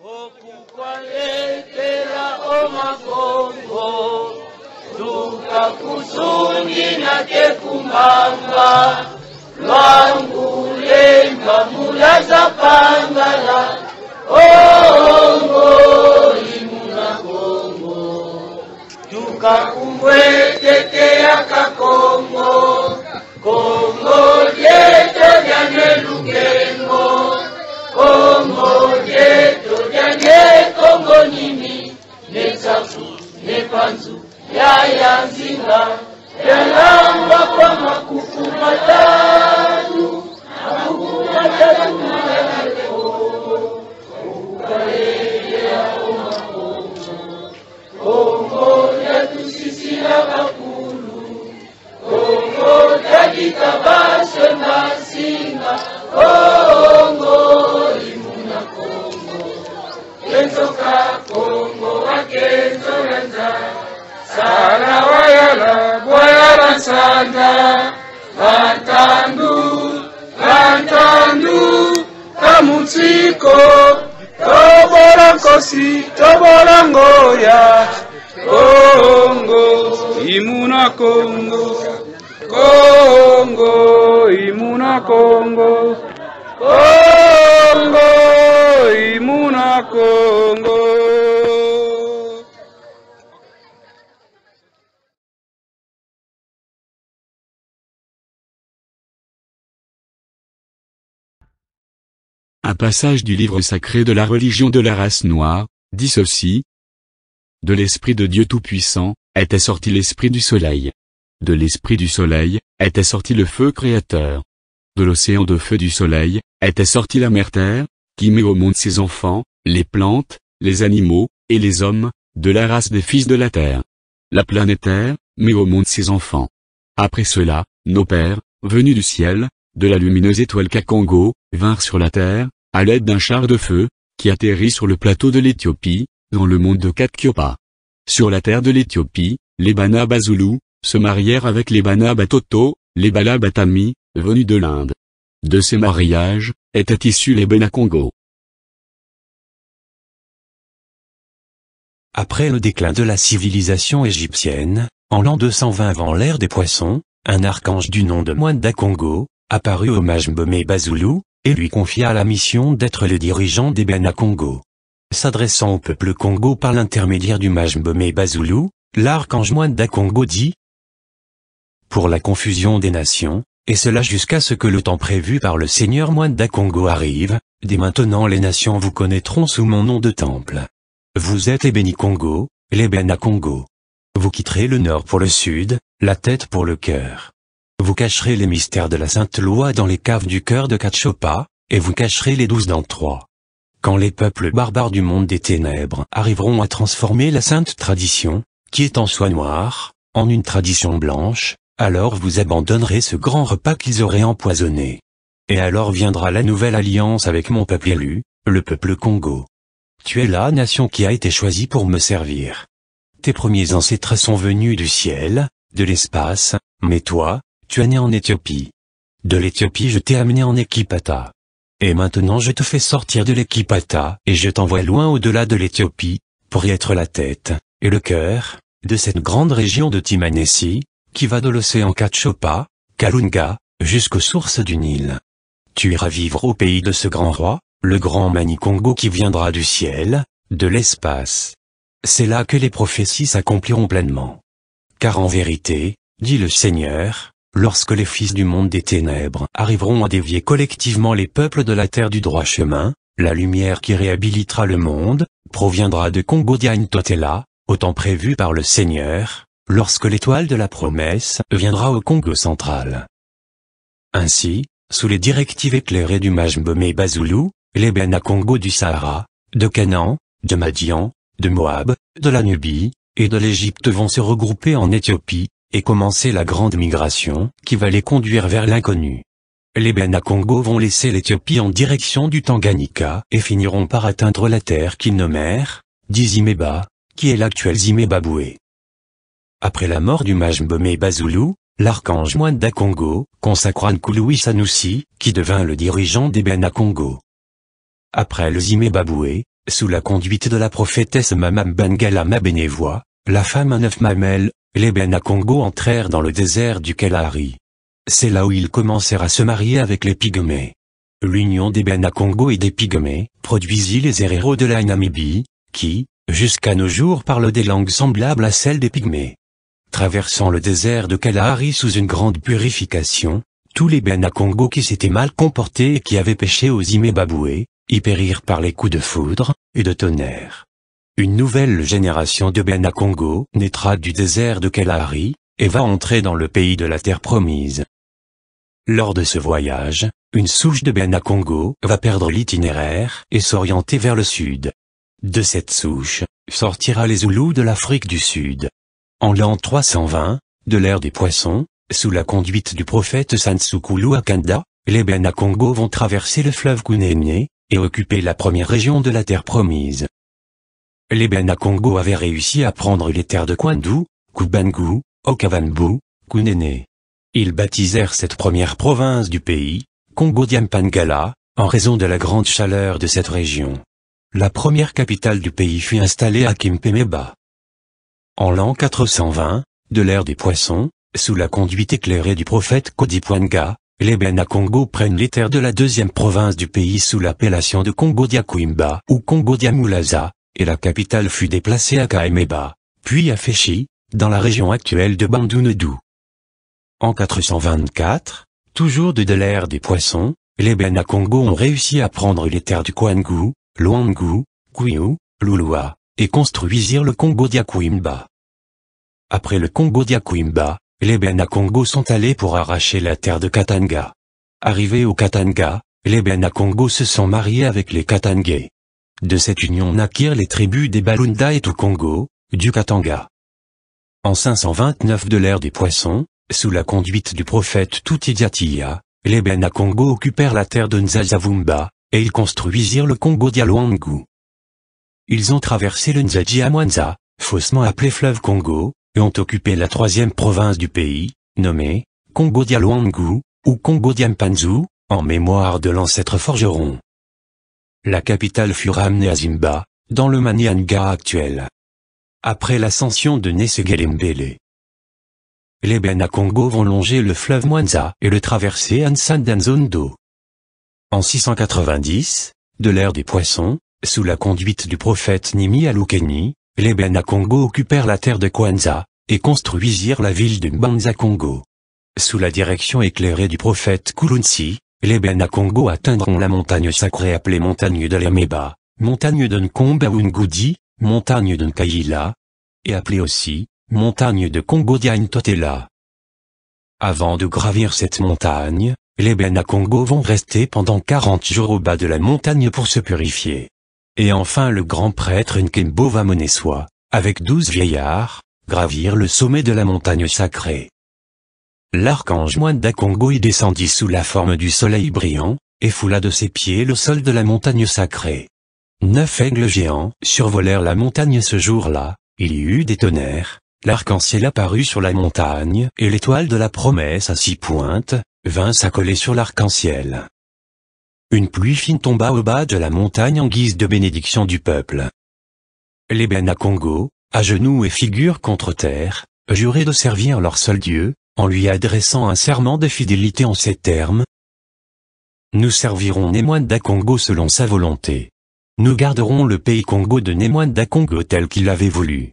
okukwaleetera omagongo tukakusuni nakekumanga lwangulemba mulaza pangala ongo imunagongo tukakumbwetekeya kakongo kongo lyeto lyanelugengo kongo lyeto lyane kongo nini netsafu nepanzu yayanzinga yalamba kwa makuku matatu mayaneko okukalekea omakongo kongo lyatusisila bakulu kongo lyadikabashe masinga kongo imuna kongo kenzoka kongo wakenzolanza sala wayala bwayala sanda bantandu kamutsiko tobola nkosi tobola ngoya kongo imuna kongo kongo imuna kongo kongo imuna kongo. Un passage du livre sacré de la religion de la race noire, dit ceci. De l'Esprit de Dieu Tout-Puissant, était sorti l'Esprit du Soleil. De l'Esprit du Soleil, était sorti le feu créateur. De l'océan de feu du Soleil, était sorti la mère Terre, qui met au monde ses enfants, les plantes, les animaux, et les hommes, de la race des fils de la Terre. La planète Terre, met au monde ses enfants. Après cela, nos pères, venus du ciel, de la lumineuse étoile Kakongo, vinrent sur la Terre, à l'aide d'un char de feu, qui atterrit sur le plateau de l'Éthiopie, dans le monde de Katkyopa. Sur la terre de l'Éthiopie, les Bana Bazulu, se marièrent avec les Bana Batoto, les Bala Batami, venus de l'Inde. De ces mariages, étaient issus les Bena Congo. Après le déclin de la civilisation égyptienne, en l'an 220 avant l'ère des poissons, un archange du nom de Mwanda Congo, apparut au Majmbomé Bazulu, et lui confia la mission d'être le dirigeant des Bena Congo. S'adressant au peuple Congo par l'intermédiaire du Majmbomé Bazulu, l'archange Mwanda Congo dit: pour la confusion des nations, et cela jusqu'à ce que le temps prévu par le Seigneur Mwanda Congo arrive, dès maintenant les nations vous connaîtront sous mon nom de temple. Vous êtes les Béni Congo, les Bena Congo. Vous quitterez le nord pour le sud, la tête pour le cœur. Vous cacherez les mystères de la sainte loi dans les caves du cœur de Katshopa, et vous cacherez les 12 dans 3. Quand les peuples barbares du monde des ténèbres arriveront à transformer la sainte tradition, qui est en soi noire, en une tradition blanche, alors vous abandonnerez ce grand repas qu'ils auraient empoisonné. Et alors viendra la nouvelle alliance avec mon peuple élu, le peuple Congo. Tu es la nation qui a été choisie pour me servir. Tes premiers ancêtres sont venus du ciel, de l'espace, mais toi, tu es né en Éthiopie. De l'Éthiopie je t'ai amené en Équipata. Et maintenant je te fais sortir de l'Équipata et je t'envoie loin au-delà de l'Éthiopie, pour y être la tête, et le cœur, de cette grande région de Timanessi, qui va de l'océan Katshopa, Kalunga, jusqu'aux sources du Nil. Tu iras vivre au pays de ce grand roi, le grand Mani Congo qui viendra du ciel, de l'espace. C'est là que les prophéties s'accompliront pleinement. Car en vérité, dit le Seigneur, lorsque les fils du monde des ténèbres arriveront à dévier collectivement les peuples de la terre du droit chemin, la lumière qui réhabilitera le monde, proviendra de Congo Diagne Totela, au temps prévu par le Seigneur, lorsque l'étoile de la promesse viendra au Congo central. Ainsi, sous les directives éclairées du Majmbomé Bazulu, les Bena Congo du Sahara, de Canaan, de Madian, de Moab, de la Nubie, et de l'Égypte vont se regrouper en Éthiopie, et commencer la grande migration, qui va les conduire vers l'inconnu. Les Bena Congo vont laisser l'Éthiopie en direction du Tanganyika, et finiront par atteindre la terre qu'ils nommèrent, Dizimeba, qui est l'actuel Zimbabwe. Après la mort du Majmbomé Bazulu, l'archange Mwanda Congo consacra Nkulu Sanusi, qui devint le dirigeant des Bena Congo. Après le Zimbabwe, sous la conduite de la prophétesse Mamam Bangala Mabenevoa, la femme à 9 mamelles, les Bena Congo entrèrent dans le désert du Kalahari. C'est là où ils commencèrent à se marier avec les Pygmées. L'union des Bena Congo et des Pygmées produisit les Herero de la Namibie, qui, jusqu'à nos jours parlent des langues semblables à celles des Pygmées. Traversant le désert de Kalahari sous une grande purification, tous les Bena Congo qui s'étaient mal comportés et qui avaient péché aux Imebaboué, y périrent par les coups de foudre et de tonnerre. Une nouvelle génération de Bena Congo naîtra du désert de Kalahari, et va entrer dans le pays de la terre promise. Lors de ce voyage, une souche de Bena Congo va perdre l'itinéraire et s'orienter vers le sud. De cette souche, sortira les Zoulous de l'Afrique du Sud. En l'an 320, de l'ère des poissons, sous la conduite du prophète Sansukulu Akanda, les Bena Congo vont traverser le fleuve Kunene, et occuper la première région de la terre promise. Les Bena Congo avaient réussi à prendre les terres de Kwandu, Kubangu, Okavambu, Kunene. Ils baptisèrent cette première province du pays, Congo-Diampangala, en raison de la grande chaleur de cette région. La première capitale du pays fut installée à Kimpemeba. En l'an 420, de l'ère des poissons, sous la conduite éclairée du prophète Kodipwanga, les Bena Congo prennent les terres de la deuxième province du pays sous l'appellation de Congo-Diakwimba ou Congo-Diamulaza, et la capitale fut déplacée à Kaemeba, puis à Féchi, dans la région actuelle de Bandundu. En 424, toujours de l'ère des poissons, les Bena Congo ont réussi à prendre les terres du Kwangu, Luangu, Kwiu, Lulua, et construisirent le Congo-Diakwimba. Après le Congo-Diakwimba, les Bena Congo sont allés pour arracher la terre de Katanga. Arrivés au Katanga, les Bena Congo se sont mariés avec les Katangais. De cette union naquirent les tribus des Balunda et Tukongo, du Katanga. En 529 de l'ère des poissons, sous la conduite du prophète Tutidiatia, les Bena Congo occupèrent la terre de Nzazavumba, et ils construisirent le Congo-Dialuangu. Ils ont traversé le Nzadjiamwanza, faussement appelé fleuve Congo, et ont occupé la troisième province du pays, nommée Congo-Dialuangu, ou Congo-Diampanzu, en mémoire de l'ancêtre forgeron. La capitale fut ramenée à Zimba, dans le Manianga actuel. Après l'ascension de Nesegelembele, les Bena Congo vont longer le fleuve Mwanza et le traverser à Nsandanzondo. En 690, de l'ère des poissons, sous la conduite du prophète Nimi Alukeni, les Bena Congo occupèrent la terre de Kwanza, et construisirent la ville de Mbanza Congo. Sous la direction éclairée du prophète Kulunsi, les Bena Congo atteindront la montagne sacrée appelée montagne de l'Ameba, montagne de Nkomba ou Ngudi, montagne de Nkaïla, et appelée aussi, montagne de Congo-Diantotela. Avant de gravir cette montagne, les Bena Congo vont rester pendant 40 jours au bas de la montagne pour se purifier. Et enfin le grand prêtre Nkembo Vamoneswa, avec 12 vieillards, gravir le sommet de la montagne sacrée. L'archange Mwanda Congo y descendit sous la forme du soleil brillant, et foula de ses pieds le sol de la montagne sacrée. 9 aigles géants survolèrent la montagne ce jour-là, il y eut des tonnerres, l'arc-en-ciel apparut sur la montagne, et l'étoile de la promesse à 6 pointes, vint s'accoler sur l'arc-en-ciel. Une pluie fine tomba au bas de la montagne en guise de bénédiction du peuple. Les Bena Congo, à genoux et figure contre terre, juraient de servir leur seul Dieu, en lui adressant un serment de fidélité en ces termes. Nous servirons Nemwanda Congo selon sa volonté. Nous garderons le pays Congo de Nemwanda Congo tel qu'il l'avait voulu.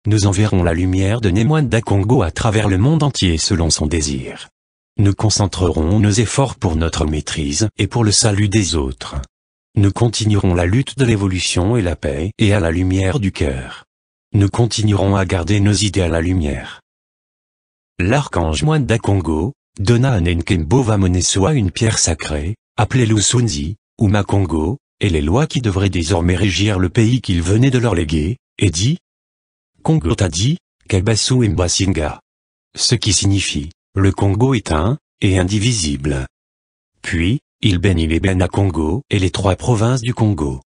Nous enverrons la lumière de Nemwanda Congo à travers le monde entier selon son désir. Nous concentrerons nos efforts pour notre maîtrise et pour le salut des autres. Nous continuerons la lutte de l'évolution et la paix et à la lumière du cœur. Nous continuerons à garder nos idées à la lumière. L'archange Mwanda Congo donna à Nkembo Vamoneswa une pierre sacrée, appelée Lusunzi, ou Makongo, et les lois qui devraient désormais régir le pays qu'il venait de leur léguer, et dit Congo Tadi, Kabasu Mbasinga. Ce qui signifie le Congo est un, et indivisible. Puis, il bénit les Bena Congo et les 3 provinces du Congo.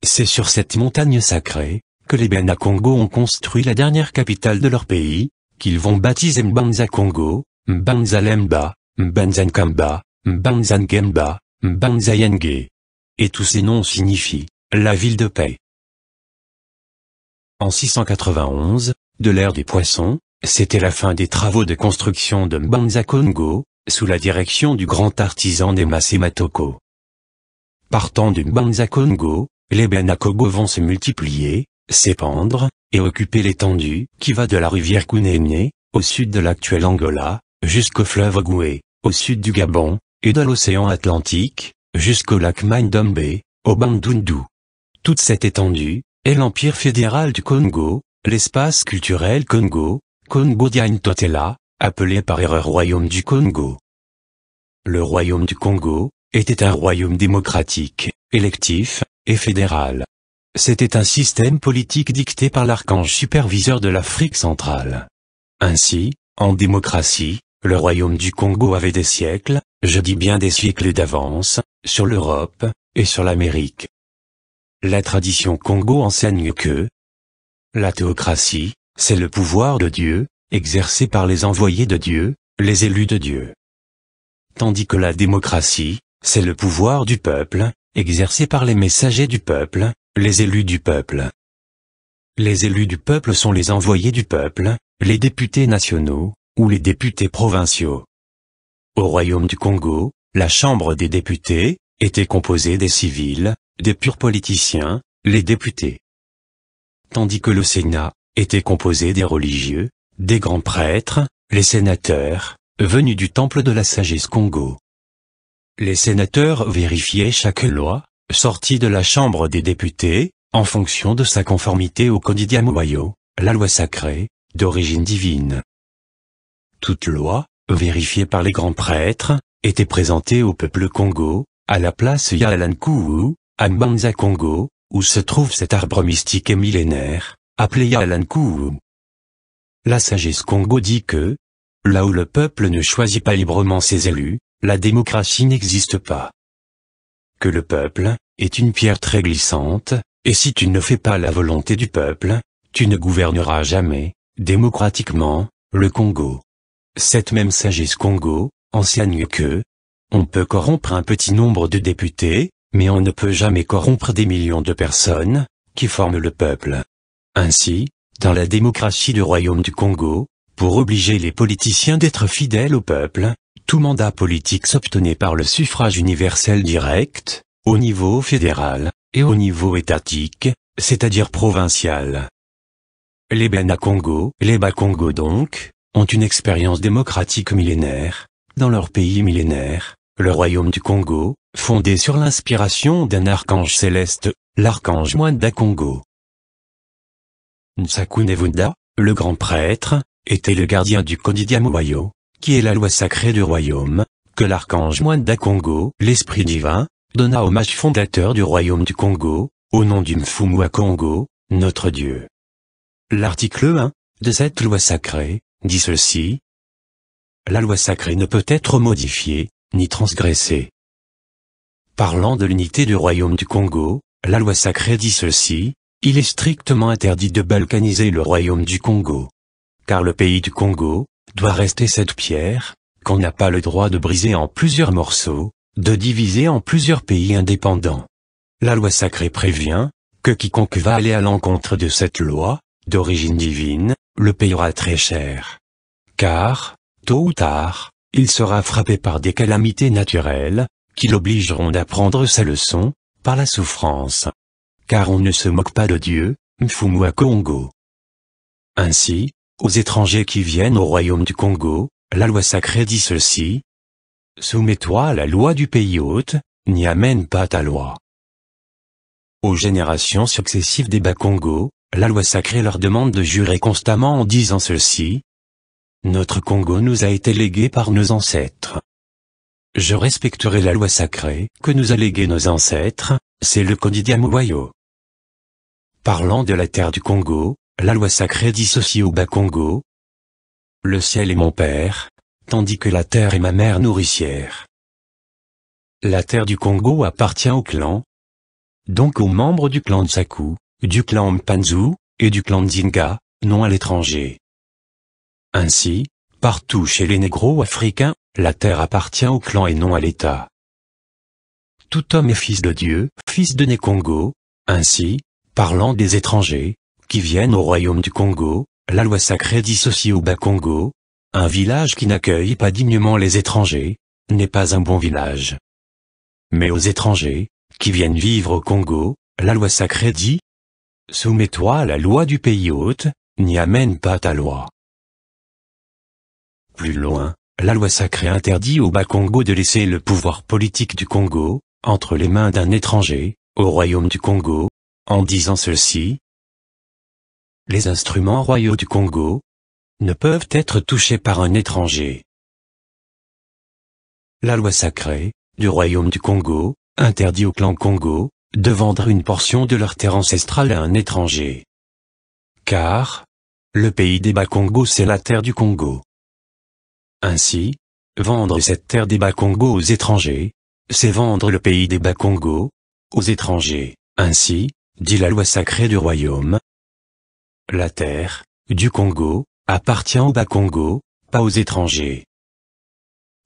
C'est sur cette montagne sacrée, que les Bena Congo ont construit la dernière capitale de leur pays, qu'ils vont baptiser Mbanza Congo, Mbanza Lemba, Mbanza Nkamba, Mbanza Ngemba, Mbanza Yenge. Et tous ces noms signifient la ville de paix. En 691, de l'ère des poissons, c'était la fin des travaux de construction de Mbanza-Kongo, sous la direction du grand artisan Neema Matoko. Partant de Mbanza-Kongo, les Banakogo vont se multiplier, s'épandre, et occuper l'étendue qui va de la rivière Kunene, au sud de l'actuel Angola, jusqu'au fleuve Goué, au sud du Gabon, et de l'océan Atlantique, jusqu'au lac Mai-Ndombe, au Bandundu. Toute cette étendue est l'Empire fédéral du Congo, l'espace culturel Congo, Congo-Diagne-Totela, appelé par erreur Royaume du Congo. Le Royaume du Congo était un royaume démocratique, électif, et fédéral. C'était un système politique dicté par l'archange superviseur de l'Afrique centrale. Ainsi, en démocratie, le Royaume du Congo avait des siècles, je dis bien des siècles d'avance, sur l'Europe, et sur l'Amérique. La tradition Congo enseigne que la théocratie, c'est le pouvoir de Dieu, exercé par les envoyés de Dieu, les élus de Dieu. Tandis que la démocratie, c'est le pouvoir du peuple, exercé par les messagers du peuple, les élus du peuple. Les élus du peuple sont les envoyés du peuple, les députés nationaux, ou les députés provinciaux. Au Royaume du Congo, la Chambre des députés était composée des civils, des purs politiciens, les députés. Tandis que le Sénat était composé des religieux, des grands prêtres, les sénateurs, venus du temple de la sagesse Congo. Les sénateurs vérifiaient chaque loi, sortie de la Chambre des députés, en fonction de sa conformité au Kodidiamowayo, la loi sacrée, d'origine divine. Toute loi, vérifiée par les grands prêtres, était présentée au peuple Congo, à la place Yalankou, à Mbanza-Kongo, où se trouve cet arbre mystique et millénaire, appelé Yalankou. La sagesse Congo dit que, là où le peuple ne choisit pas librement ses élus, la démocratie n'existe pas. Que le peuple est une pierre très glissante, et si tu ne fais pas la volonté du peuple, tu ne gouverneras jamais, démocratiquement, le Congo. Cette même sagesse Congo enseigne que on peut corrompre un petit nombre de députés, mais on ne peut jamais corrompre des millions de personnes, qui forment le peuple. Ainsi, dans la démocratie du Royaume du Congo, pour obliger les politiciens d'être fidèles au peuple, tout mandat politique s'obtenait par le suffrage universel direct, au niveau fédéral, et au niveau étatique, c'est-à-dire provincial. Les Banakongo, les Bakongo donc, ont une expérience démocratique millénaire, dans leur pays millénaire, le Royaume du Congo, fondé sur l'inspiration d'un archange céleste, l'archange Mwanda Kongo. Nsakunevunda, le grand prêtre, était le gardien du Kodidiamowayo, qui est la loi sacrée du royaume, que l'archange Mwanda Kongo, l'esprit divin, donna au mage fondateur du Royaume du Congo, au nom du Mfumu Kongo, notre Dieu. L'article 1, de cette loi sacrée, dit ceci. La loi sacrée ne peut être modifiée, ni transgressée. Parlant de l'unité du Royaume du Congo, la loi sacrée dit ceci, il est strictement interdit de balkaniser le Royaume du Congo. Car le pays du Congo, doit rester cette pierre, qu'on n'a pas le droit de briser en plusieurs morceaux, de diviser en plusieurs pays indépendants. La loi sacrée prévient, que quiconque va aller à l'encontre de cette loi, d'origine divine, le payera très cher. Car, tôt ou tard, il sera frappé par des calamités naturelles, qui l'obligeront d'apprendre sa leçon, par la souffrance. Car on ne se moque pas de Dieu, Mfumu Kongo. Ainsi, aux étrangers qui viennent au Royaume du Congo, la loi sacrée dit ceci. Soumets-toi à la loi du pays hôte, n'y amène pas ta loi. Aux générations successives des Bakongo, la loi sacrée leur demande de jurer constamment en disant ceci. Notre Congo nous a été légué par nos ancêtres. Je respecterai la loi sacrée que nous a légué nos ancêtres, c'est le Kodidiamowayo. Parlant de la terre du Congo, la loi sacrée dit ceci au Bakongo. Le ciel est mon père, tandis que la terre est ma mère nourricière. La terre du Congo appartient au clan, donc aux membres du clan Nsaku, du clan Mpanzu, et du clan Nzinga, non à l'étranger. Ainsi, partout chez les négros africains, la terre appartient au clan et non à l'État. Tout homme est fils de Dieu, fils de Né Congo, Ainsi, parlant des étrangers, qui viennent au royaume du Congo, la loi sacrée dissocie au Bas-Congo, un village qui n'accueille pas dignement les étrangers, n'est pas un bon village. Mais aux étrangers, qui viennent vivre au Congo, la loi sacrée dit « Soumets-toi à la loi du pays hôte, n'y amène pas ta loi ». Plus loin, la loi sacrée interdit au Bas-Congo de laisser le pouvoir politique du Congo entre les mains d'un étranger, au royaume du Congo, en disant ceci. Les instruments royaux du Congo ne peuvent être touchés par un étranger. La loi sacrée du royaume du Congo interdit au clan Congo de vendre une portion de leur terre ancestrale à un étranger. Car le pays des Bas-Congo c'est la terre du Congo. Ainsi, vendre cette terre des Bas-Congo aux étrangers, c'est vendre le pays des Bas-Congo aux étrangers. Ainsi, dit la loi sacrée du royaume, la terre du Congo appartient aux Bas-Congo, pas aux étrangers.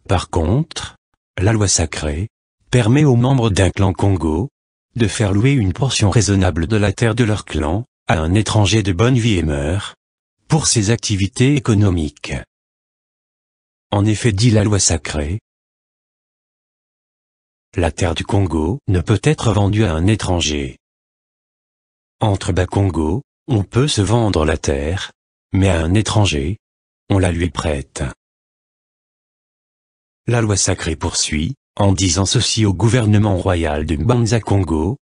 Par contre, la loi sacrée permet aux membres d'un clan Congo de faire louer une portion raisonnable de la terre de leur clan à un étranger de bonne vie et mœurs pour ses activités économiques. En effet, dit la loi sacrée, la terre du Congo ne peut être vendue à un étranger. Entre Bas-Congo, on peut se vendre la terre, mais à un étranger, on la lui prête. La loi sacrée poursuit, en disant ceci au gouvernement royal de Mbanza-Congo.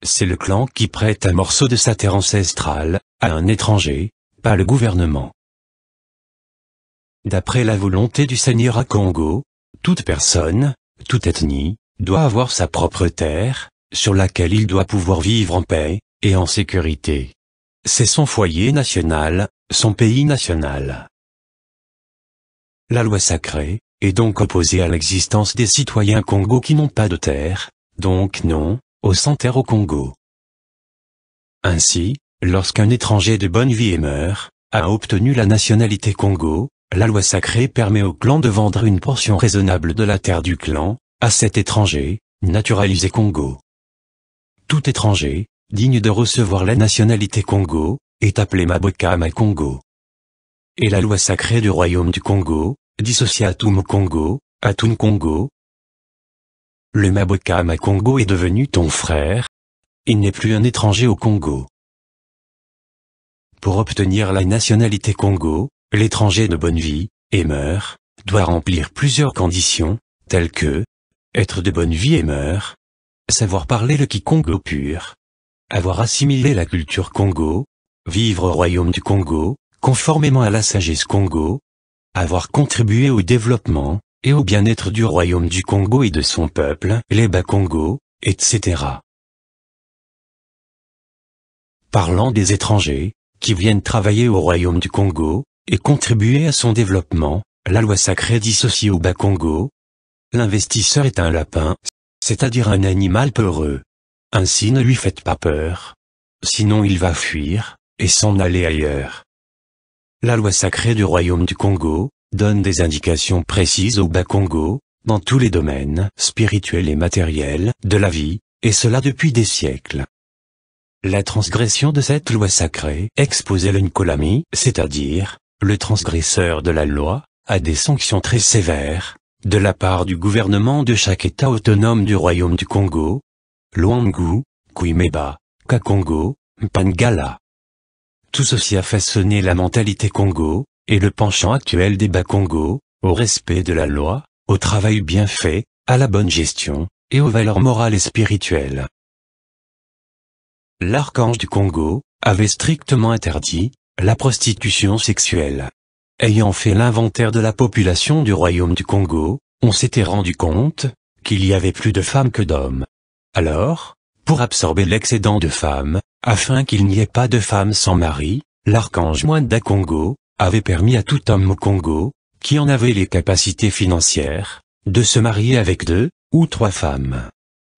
C'est le clan qui prête un morceau de sa terre ancestrale à un étranger, pas le gouvernement. D'après la volonté du Seigneur à Congo, toute personne, toute ethnie, doit avoir sa propre terre, sur laquelle il doit pouvoir vivre en paix et en sécurité. C'est son foyer national, son pays national. La loi sacrée est donc opposée à l'existence des citoyens Congo qui n'ont pas de terre, donc non, aux sans-terre au Congo. Ainsi, lorsqu'un étranger de bonne vie et mœurs a obtenu la nationalité Congo, la loi sacrée permet au clan de vendre une portion raisonnable de la terre du clan à cet étranger, naturalisé Congo. Tout étranger, digne de recevoir la nationalité Congo, est appelé Mabokama Congo. Et la loi sacrée du royaume du Congo dissocie Atum Congo, Atun Congo. Le Mabokama Congo est devenu ton frère. Il n'est plus un étranger au Congo. Pour obtenir la nationalité Congo, l'étranger de bonne vie et mœurs doit remplir plusieurs conditions, telles que être de bonne vie et mœurs, savoir parler le Kikongo pur, avoir assimilé la culture Congo, vivre au royaume du Congo, conformément à la sagesse Congo, avoir contribué au développement et au bien-être du royaume du Congo et de son peuple, les Bas-Congo, etc. Parlant des étrangers qui viennent travailler au royaume du Congo et contribuer à son développement, la loi sacrée dissocie au Bas-Congo. L'investisseur est un lapin, c'est-à-dire un animal peureux. Ainsi ne lui faites pas peur. Sinon il va fuir et s'en aller ailleurs. La loi sacrée du royaume du Congo donne des indications précises au Bas-Congo, dans tous les domaines spirituels et matériels de la vie, et cela depuis des siècles. La transgression de cette loi sacrée expose le Nkolami, c'est-à-dire le transgresseur de la loi, à des sanctions très sévères, de la part du gouvernement de chaque État autonome du royaume du Congo, Luangu, Kuimeba, Kakongo, Mpangala. Tout ceci a façonné la mentalité Congo, et le penchant actuel des Bas-Congo, au respect de la loi, au travail bien fait, à la bonne gestion, et aux valeurs morales et spirituelles. L'archange du Congo avait strictement interdit la prostitution sexuelle. Ayant fait l'inventaire de la population du royaume du Congo, on s'était rendu compte qu'il y avait plus de femmes que d'hommes. Alors, pour absorber l'excédent de femmes, afin qu'il n'y ait pas de femmes sans mari, l'archange Mwanda Congo avait permis à tout homme au Congo, qui en avait les capacités financières, de se marier avec 2 ou 3 femmes.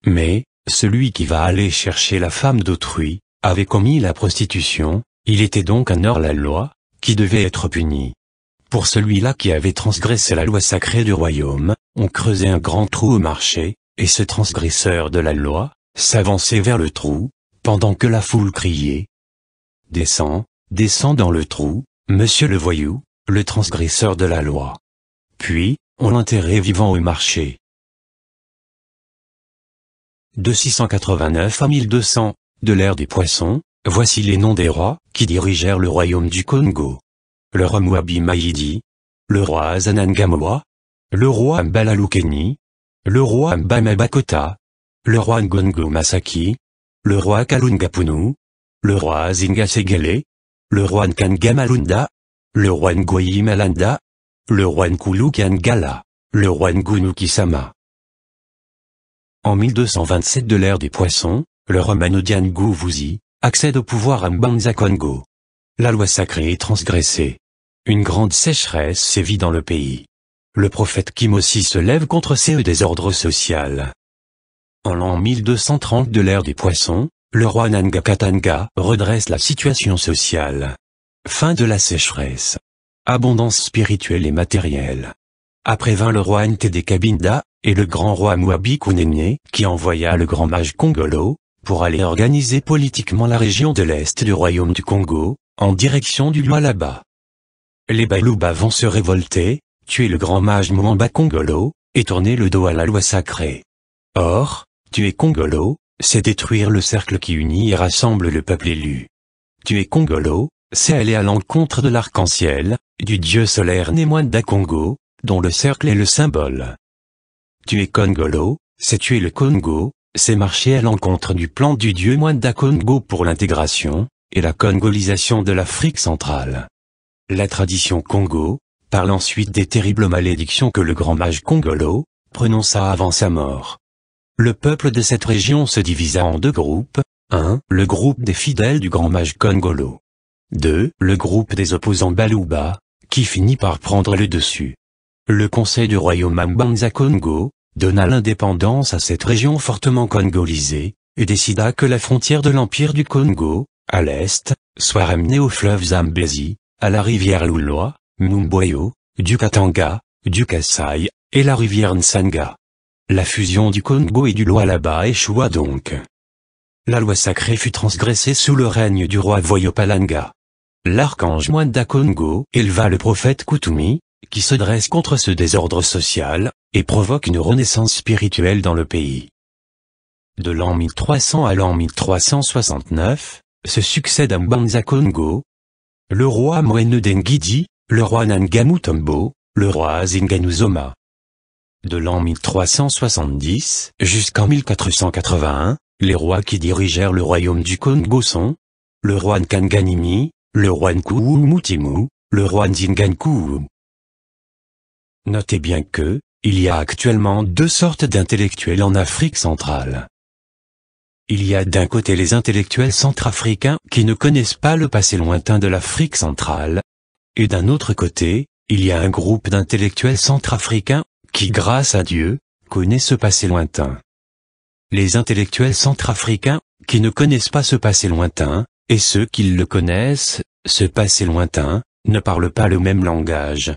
Mais, celui qui va aller chercher la femme d'autrui, avait commis la prostitution, il était donc un hors-la-loi, qui devait être puni. Pour celui-là qui avait transgressé la loi sacrée du royaume, on creusait un grand trou au marché, et ce transgresseur de la loi s'avançait vers le trou, pendant que la foule criait « Descends, descends dans le trou, monsieur le voyou, le transgresseur de la loi ». Puis, on l'enterrait vivant au marché. De 689 à 1200, de l'ère des poissons, voici les noms des rois qui dirigèrent le royaume du Congo. Le roi Mouabi Maïdi, le roi Zanangamoa, le roi Mbalalukeni, le roi Mbamabakota, le roi Ngongo Masaki, le roi Kalungapunu, le roi Zingasegele, le roi Nkangamalunda, le roi Ngoyi Malanda, le roi Nkulu-Kangala, le roi Ngunu-Kisama. En 1227 de l'ère des poissons, le roi Manodian Gouvuzi accède au pouvoir à Mbanza Congo. La loi sacrée est transgressée. Une grande sécheresse sévit dans le pays. Le prophète Kimosi se lève contre ces désordres sociaux. En l'an 1230 de l'ère des poissons, le roi Nanga Katanga redresse la situation sociale. Fin de la sécheresse. Abondance spirituelle et matérielle. Après vint le roi Ntede Kabinda, et le grand roi Mouabi Kunene, qui envoya le grand mage Congolo, pour aller organiser politiquement la région de l'Est du royaume du Congo, en direction du Lualaba. Les Baluba vont se révolter, tuer le grand mage Mwamba Congolo, et tourner le dos à la loi sacrée. Or, tuer Congolo, c'est détruire le cercle qui unit et rassemble le peuple élu. Tuer Congolo, c'est aller à l'encontre de l'arc-en-ciel, du dieu solaire Nemwanda Congo, dont le cercle est le symbole. Tuer Congolo, c'est tuer le Congo, c'est marcher à l'encontre du plan du dieu Mwanda Congo pour l'intégration, et la congolisation de l'Afrique centrale. La tradition Congo parle ensuite des terribles malédictions que le grand mage Congolo prononça avant sa mort. Le peuple de cette région se divisa en deux groupes. 1. Le groupe des fidèles du grand mage Congolo. 2. Le groupe des opposants Baluba, qui finit par prendre le dessus. Le conseil du royaume Mbanza Congo donna l'indépendance à cette région fortement congolisée, et décida que la frontière de l'empire du Congo, à l'est, soit ramenée au fleuve Zambezi, à la rivière Lulwa, Mumboyo, du Katanga, du Kasaï, et la rivière Nsanga. La fusion du Congo et du Lualaba échoua donc. La loi sacrée fut transgressée sous le règne du roi Voyopalanga. L'archange Mwanda Congo éleva le prophète Kutumi, qui se dresse contre ce désordre social, et provoque une renaissance spirituelle dans le pays. De l'an 1300 à l'an 1369, se succèdent à Mbanza Congo le roi Mwene Dengidi, le roi Nangamutombo, le roi Zinganuzoma. De l'an 1370 jusqu'en 1481, les rois qui dirigèrent le royaume du Congo sont le roi Nkanganimi, le roi Nkuwu-Mutimu, le roi Nzingankuwu. Notez bien que, il y a actuellement deux sortes d'intellectuels en Afrique centrale. Il y a d'un côté les intellectuels centrafricains qui ne connaissent pas le passé lointain de l'Afrique centrale, et d'un autre côté, il y a un groupe d'intellectuels centrafricains qui, grâce à Dieu, connaissent ce passé lointain. Les intellectuels centrafricains qui ne connaissent pas ce passé lointain, et ceux qui le connaissent, ce passé lointain, ne parlent pas le même langage.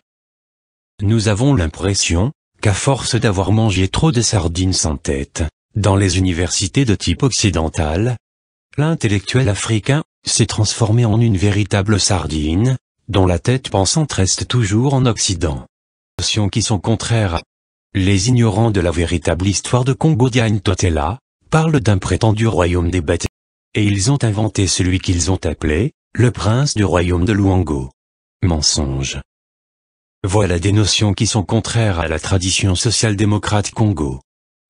Nous avons l'impression qu'à force d'avoir mangé trop de sardines sans tête, dans les universités de type occidental, l'intellectuel africain s'est transformé en une véritable sardine, dont la tête pensante reste toujours en Occident. Notions qui sont contraires. Les ignorants de la véritable histoire de Congo Diagne Totela parlent d'un prétendu royaume des bêtes, et ils ont inventé celui qu'ils ont appelé le prince du royaume de Luango. Mensonge. Voilà des notions qui sont contraires à la tradition social-démocrate Congo.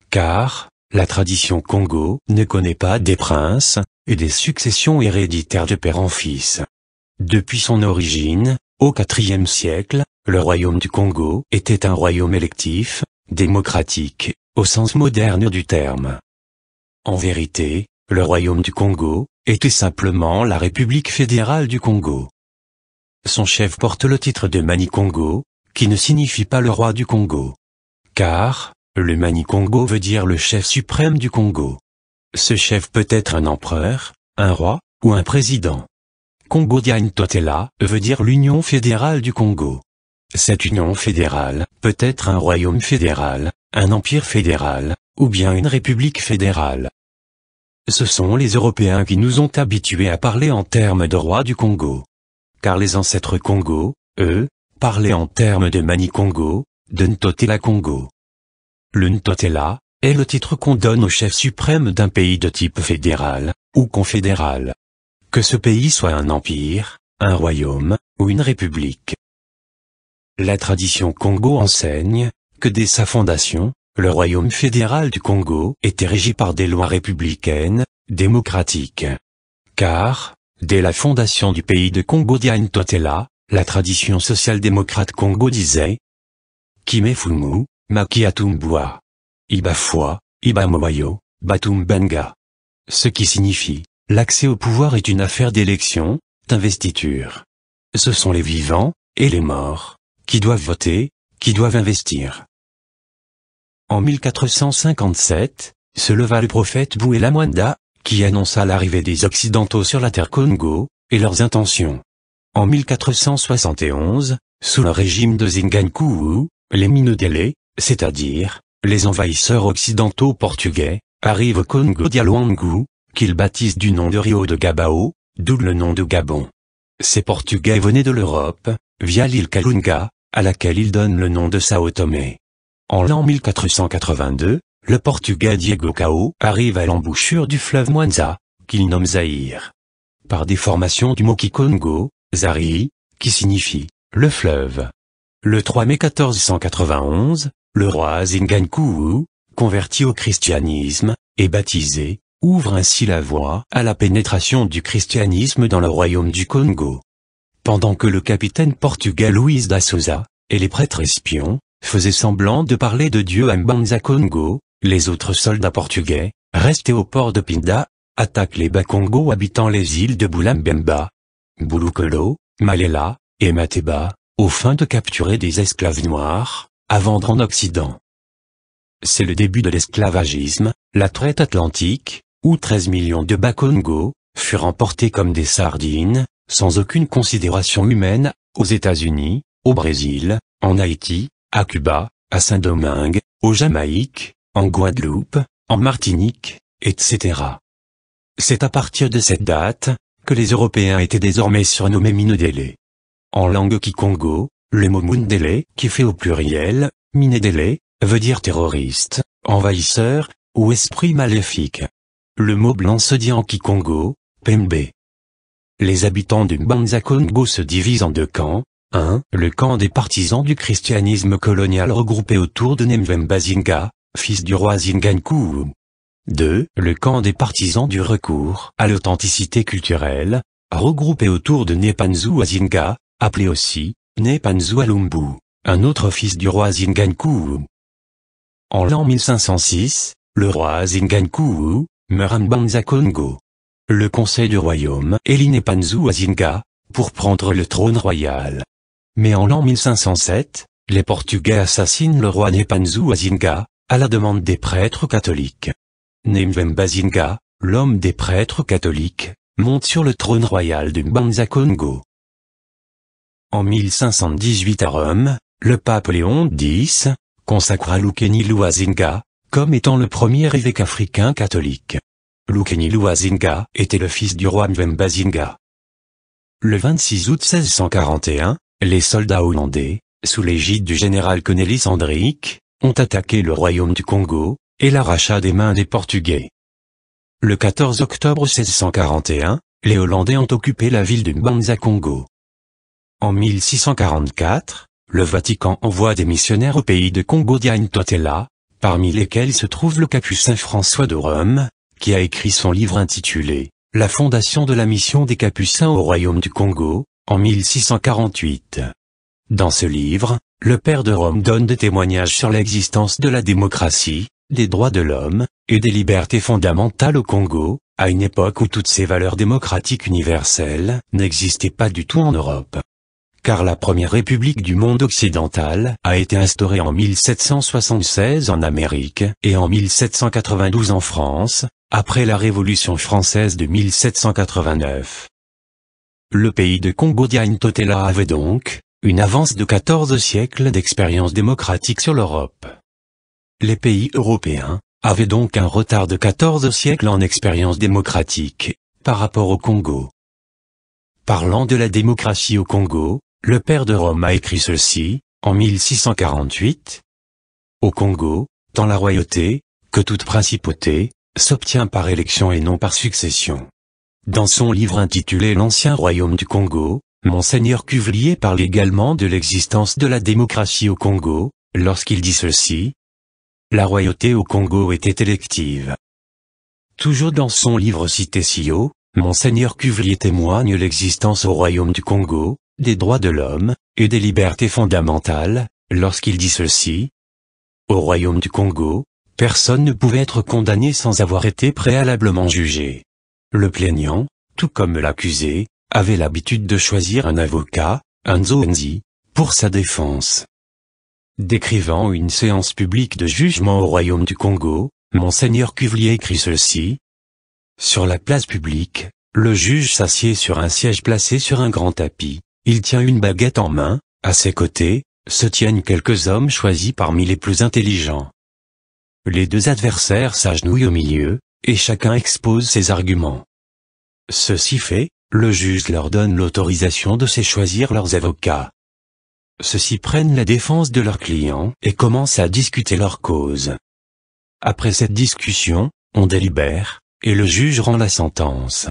Car, la tradition Congo ne connaît pas des princes, et des successions héréditaires de père en fils. Depuis son origine, au IVe siècle, le royaume du Congo était un royaume électif, démocratique, au sens moderne du terme. En vérité, le royaume du Congo était simplement la République fédérale du Congo. Son chef porte le titre de Mani-Congo, qui ne signifie pas le roi du Congo. Car, le Mani-Congo veut dire le chef suprême du Congo. Ce chef peut être un empereur, un roi, ou un président. Congo Diagne Totela veut dire l'Union fédérale du Congo. Cette union fédérale peut être un royaume fédéral, un empire fédéral, ou bien une république fédérale. Ce sont les Européens qui nous ont habitués à parler en termes de roi du Congo. Car les ancêtres Congo, eux, parlaient en termes de Mani-Congo, de Ntotela-Congo. Le Ntotela est le titre qu'on donne au chef suprême d'un pays de type fédéral, ou confédéral. Que ce pays soit un empire, un royaume, ou une république. La tradition Congo enseigne que dès sa fondation, le royaume fédéral du Congo était régi par des lois républicaines, démocratiques. Car, dès la fondation du pays de Congo dia Ntotela, la tradition social-démocrate Congo disait Kimefumu, Makiatumbua. Ibafoi, Ibamowayo, Batumbenga. Ce qui signifie, l'accès au pouvoir est une affaire d'élection, d'investiture. Ce sont les vivants, et les morts, qui doivent voter, qui doivent investir. En 1457, se leva le prophète Bouela Mwanda, qui annonça l'arrivée des Occidentaux sur la terre Congo, et leurs intentions. En 1471, sous le régime de Zingankouou, les Minodélé, c'est-à-dire, les envahisseurs occidentaux portugais, arrivent au Congo dia Luangu, qu'ils baptisent du nom de Rio de Gabao, d'où le nom de Gabon. Ces Portugais venaient de l'Europe, via l'île Kalunga, à laquelle ils donnent le nom de Sao Tomé. En l'an 1482, le Portugais Diego Cao arrive à l'embouchure du fleuve Mwanza, qu'il nomme Zaïre. Par déformation du mot Kikongo, Zari, qui signifie « le fleuve ». Le 3 mai 1491, le roi Zingankouou, converti au christianisme, et baptisé, ouvre ainsi la voie à la pénétration du christianisme dans le royaume du Congo. Pendant que le capitaine portugais Luís da Souza, et les prêtres espions, faisaient semblant de parler de Dieu à Mbanza Congo, les autres soldats portugais, restés au port de Pinda, attaquent les Bakongo habitant les îles de Boulambemba, Boulukolo, Malela, et Mateba, aux fins de capturer des esclaves noirs, à vendre en Occident. C'est le début de l'esclavagisme, la traite atlantique, où 13 millions de Bakongo furent emportés comme des sardines, sans aucune considération humaine, aux États-Unis, au Brésil, en Haïti, à Cuba, à Saint-Domingue, au Jamaïque, en Guadeloupe, en Martinique, etc. C'est à partir de cette date, que les Européens étaient désormais surnommés Minodélé. En langue kikongo, le mot Mundélé, qui fait au pluriel, Minedélé, veut dire terroriste, envahisseur, ou esprit maléfique. Le mot blanc se dit en kikongo, Pembe. Les habitants du Mbanza Congo se divisent en deux camps. 1. Le camp des partisans du christianisme colonial regroupé autour de Nemvemba Zinga, fils du roi Zingankouou. 2. Le camp des partisans du recours à l'authenticité culturelle, regroupé autour de Nepanzu Azinga, appelé aussi Nepanzu Alumbu, un autre fils du roi Zingankouou. En l'an 1506, le roi Zingankouou meurt à Mbanza Congo. Le conseil du royaume élit Nepanzu Azinga pour prendre le trône royal. Mais en l'an 1507, les Portugais assassinent le roi Nepanzu Azinga, à la demande des prêtres catholiques. Nemvemba Zinga, l'homme des prêtres catholiques, monte sur le trône royal du Mbanza Congo. En 1518 à Rome, le pape Léon X consacra Lukeni Luazinga comme étant le premier évêque africain catholique. Lukeni Luazinga était le fils du roi Mvemba Zinga. Le 26 août 1641, les soldats hollandais, sous l'égide du général Cornelis Hendrik, ont attaqué le royaume du Congo, et l'arracha des mains des Portugais. Le 14 octobre 1641, les Hollandais ont occupé la ville de Mbanza Congo. En 1644, le Vatican envoie des missionnaires au pays de Congo dia Ntotela, parmi lesquels se trouve le capucin François de Rome, qui a écrit son livre intitulé « La fondation de la mission des Capucins au royaume du Congo », en 1648. Dans ce livre, le père de Rome donne des témoignages sur l'existence de la démocratie, des droits de l'homme, et des libertés fondamentales au Congo, à une époque où toutes ces valeurs démocratiques universelles n'existaient pas du tout en Europe. Car la première république du monde occidental a été instaurée en 1776 en Amérique et en 1792 en France, après la Révolution française de 1789. Le pays de Congo dia Ntotela avait donc une avance de 14 siècles d'expérience démocratique sur l'Europe. Les pays européens avait donc un retard de 14 siècles en expérience démocratique, par rapport au Congo. Parlant de la démocratie au Congo, le père de Rome a écrit ceci, en 1648. Au Congo, tant la royauté, que toute principauté, s'obtient par élection et non par succession. Dans son livre intitulé L'Ancien Royaume du Congo, Monseigneur Cuvillier parle également de l'existence de la démocratie au Congo, lorsqu'il dit ceci. La royauté au Congo était élective. Toujours dans son livre cité si haut, Monseigneur Cuvillier témoigne l'existence au Royaume du Congo, des droits de l'homme, et des libertés fondamentales, lorsqu'il dit ceci. Au Royaume du Congo, personne ne pouvait être condamné sans avoir été préalablement jugé. Le plaignant, tout comme l'accusé, avait l'habitude de choisir un avocat, un nzonzi, pour sa défense. Décrivant une séance publique de jugement au Royaume du Congo, Monseigneur Cuvillier écrit ceci. Sur la place publique, le juge s'assied sur un siège placé sur un grand tapis, il tient une baguette en main, à ses côtés, se tiennent quelques hommes choisis parmi les plus intelligents. Les deux adversaires s'agenouillent au milieu, et chacun expose ses arguments. Ceci fait, le juge leur donne l'autorisation de se choisir leurs avocats. Ceux-ci prennent la défense de leurs clients et commencent à discuter leur cause. Après cette discussion, on délibère, et le juge rend la sentence.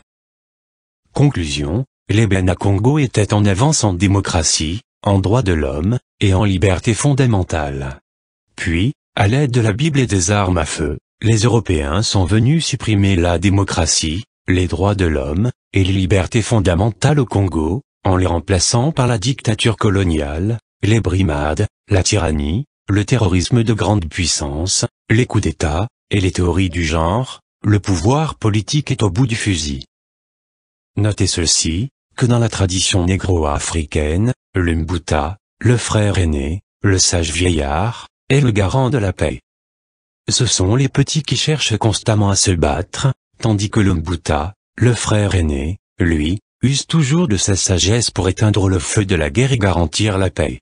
Conclusion, les Bana-Congo étaient en avance en démocratie, en droits de l'homme, et en liberté fondamentale. Puis, à l'aide de la Bible et des armes à feu, les Européens sont venus supprimer la démocratie, les droits de l'homme, et les libertés fondamentales au Congo, en les remplaçant par la dictature coloniale, les brimades, la tyrannie, le terrorisme de grande puissance, les coups d'État, et les théories du genre, le pouvoir politique est au bout du fusil. Notez ceci, que dans la tradition négro-africaine, le Mbuta, le frère aîné, le sage vieillard, est le garant de la paix. Ce sont les petits qui cherchent constamment à se battre, tandis que le Mbuta, le frère aîné, lui, use toujours de sa sagesse pour éteindre le feu de la guerre et garantir la paix.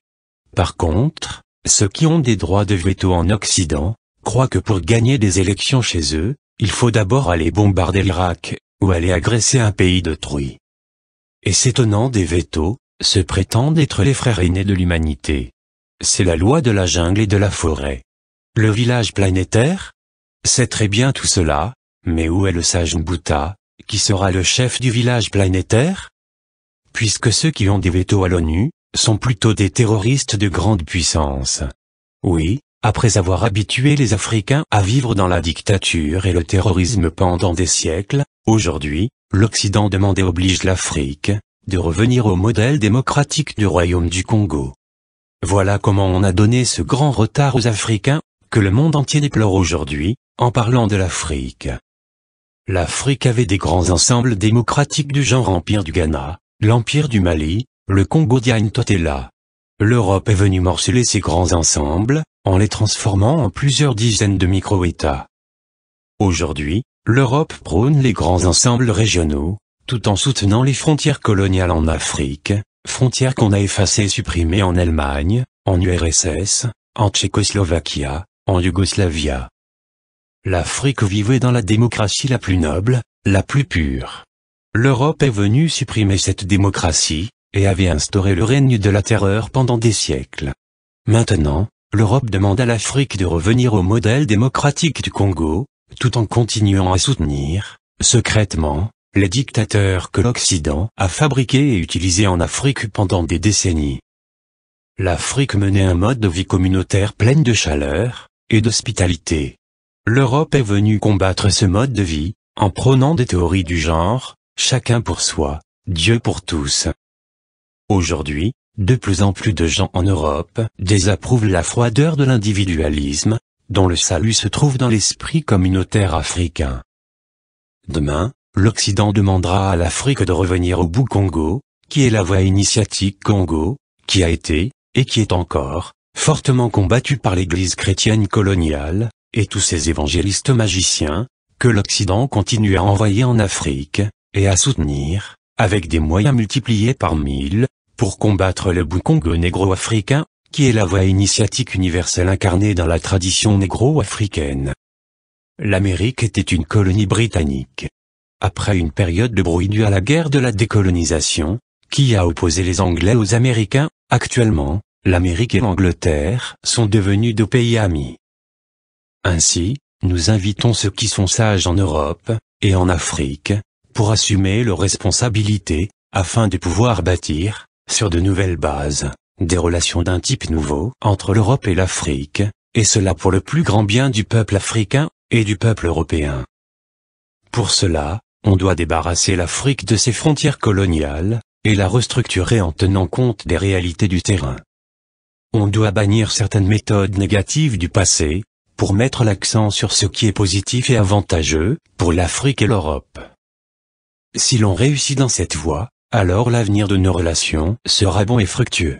Par contre, ceux qui ont des droits de veto en Occident, croient que pour gagner des élections chez eux, il faut d'abord aller bombarder l'Irak, ou aller agresser un pays d'autrui. Et ces tenants des vétos, se prétendent être les frères aînés de l'humanité. C'est la loi de la jungle et de la forêt. Le village planétaire? C'est très bien tout cela, mais où est le sage Mbuta, qui sera le chef du village planétaire? Puisque ceux qui ont des vétos à l'ONU, sont plutôt des terroristes de grande puissance. Oui, après avoir habitué les Africains à vivre dans la dictature et le terrorisme pendant des siècles, aujourd'hui, l'Occident demande et oblige l'Afrique, de revenir au modèle démocratique du Royaume du Congo. Voilà comment on a donné ce grand retard aux Africains, que le monde entier déplore aujourd'hui, en parlant de l'Afrique. L'Afrique avait des grands ensembles démocratiques du genre Empire du Ghana, l'Empire du Mali, le Congo Diagne-Totela. L'Europe est venue morceler ces grands ensembles, en les transformant en plusieurs dizaines de micro-États. Aujourd'hui, l'Europe prône les grands ensembles régionaux, tout en soutenant les frontières coloniales en Afrique, frontières qu'on a effacées et supprimées en Allemagne, en URSS, en Tchécoslovaquie, en Yougoslavia. L'Afrique vivait dans la démocratie la plus noble, la plus pure. L'Europe est venue supprimer cette démocratie, et avait instauré le règne de la terreur pendant des siècles. Maintenant, l'Europe demande à l'Afrique de revenir au modèle démocratique du Congo, tout en continuant à soutenir, secrètement, les dictateurs que l'Occident a fabriqués et utilisés en Afrique pendant des décennies. L'Afrique menait un mode de vie communautaire plein de chaleur, et d'hospitalité. L'Europe est venue combattre ce mode de vie, en prônant des théories du genre, chacun pour soi, Dieu pour tous. Aujourd'hui, de plus en plus de gens en Europe désapprouvent la froideur de l'individualisme, dont le salut se trouve dans l'esprit communautaire africain. Demain, l'Occident demandera à l'Afrique de revenir au bout Congo, qui est la voie initiatique Congo, qui a été, et qui est encore, fortement combattue par l'Église chrétienne coloniale, et tous ces évangélistes magiciens, que l'Occident continue à envoyer en Afrique, et à soutenir, avec des moyens multipliés par 1000, pour combattre le bout Congo négro-africain, qui est la voie initiatique universelle incarnée dans la tradition négro-africaine. l'Amérique était une colonie britannique. Après une période de brouille due à la guerre de la décolonisation, qui a opposé les Anglais aux Américains, actuellement, l'Amérique et l'Angleterre sont devenus deux pays amis. Ainsi, nous invitons ceux qui sont sages en Europe, et en Afrique, pour assumer leurs responsabilités, afin de pouvoir bâtir, sur de nouvelles bases, des relations d'un type nouveau entre l'Europe et l'Afrique, et cela pour le plus grand bien du peuple africain, et du peuple européen. Pour cela, on doit débarrasser l'Afrique de ses frontières coloniales, et la restructurer en tenant compte des réalités du terrain. On doit bannir certaines méthodes négatives du passé, pour mettre l'accent sur ce qui est positif et avantageux, pour l'Afrique et l'Europe. Si l'on réussit dans cette voie, alors l'avenir de nos relations sera bon et fructueux.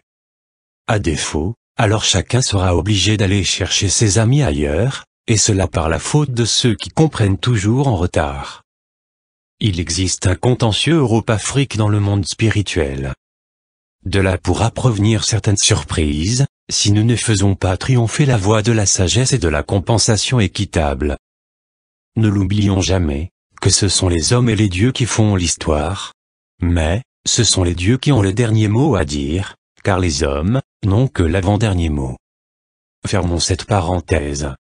À défaut, alors chacun sera obligé d'aller chercher ses amis ailleurs, et cela par la faute de ceux qui comprennent toujours en retard. Il existe un contentieux Europe-Afrique dans le monde spirituel. De là pourra provenir certaines surprises, si nous ne faisons pas triompher la voie de la sagesse et de la compensation équitable. Ne l'oublions jamais, que ce sont les hommes et les dieux qui font l'histoire. Mais, ce sont les dieux qui ont le dernier mot à dire, car les hommes n'ont que l'avant-dernier mot. Fermons cette parenthèse.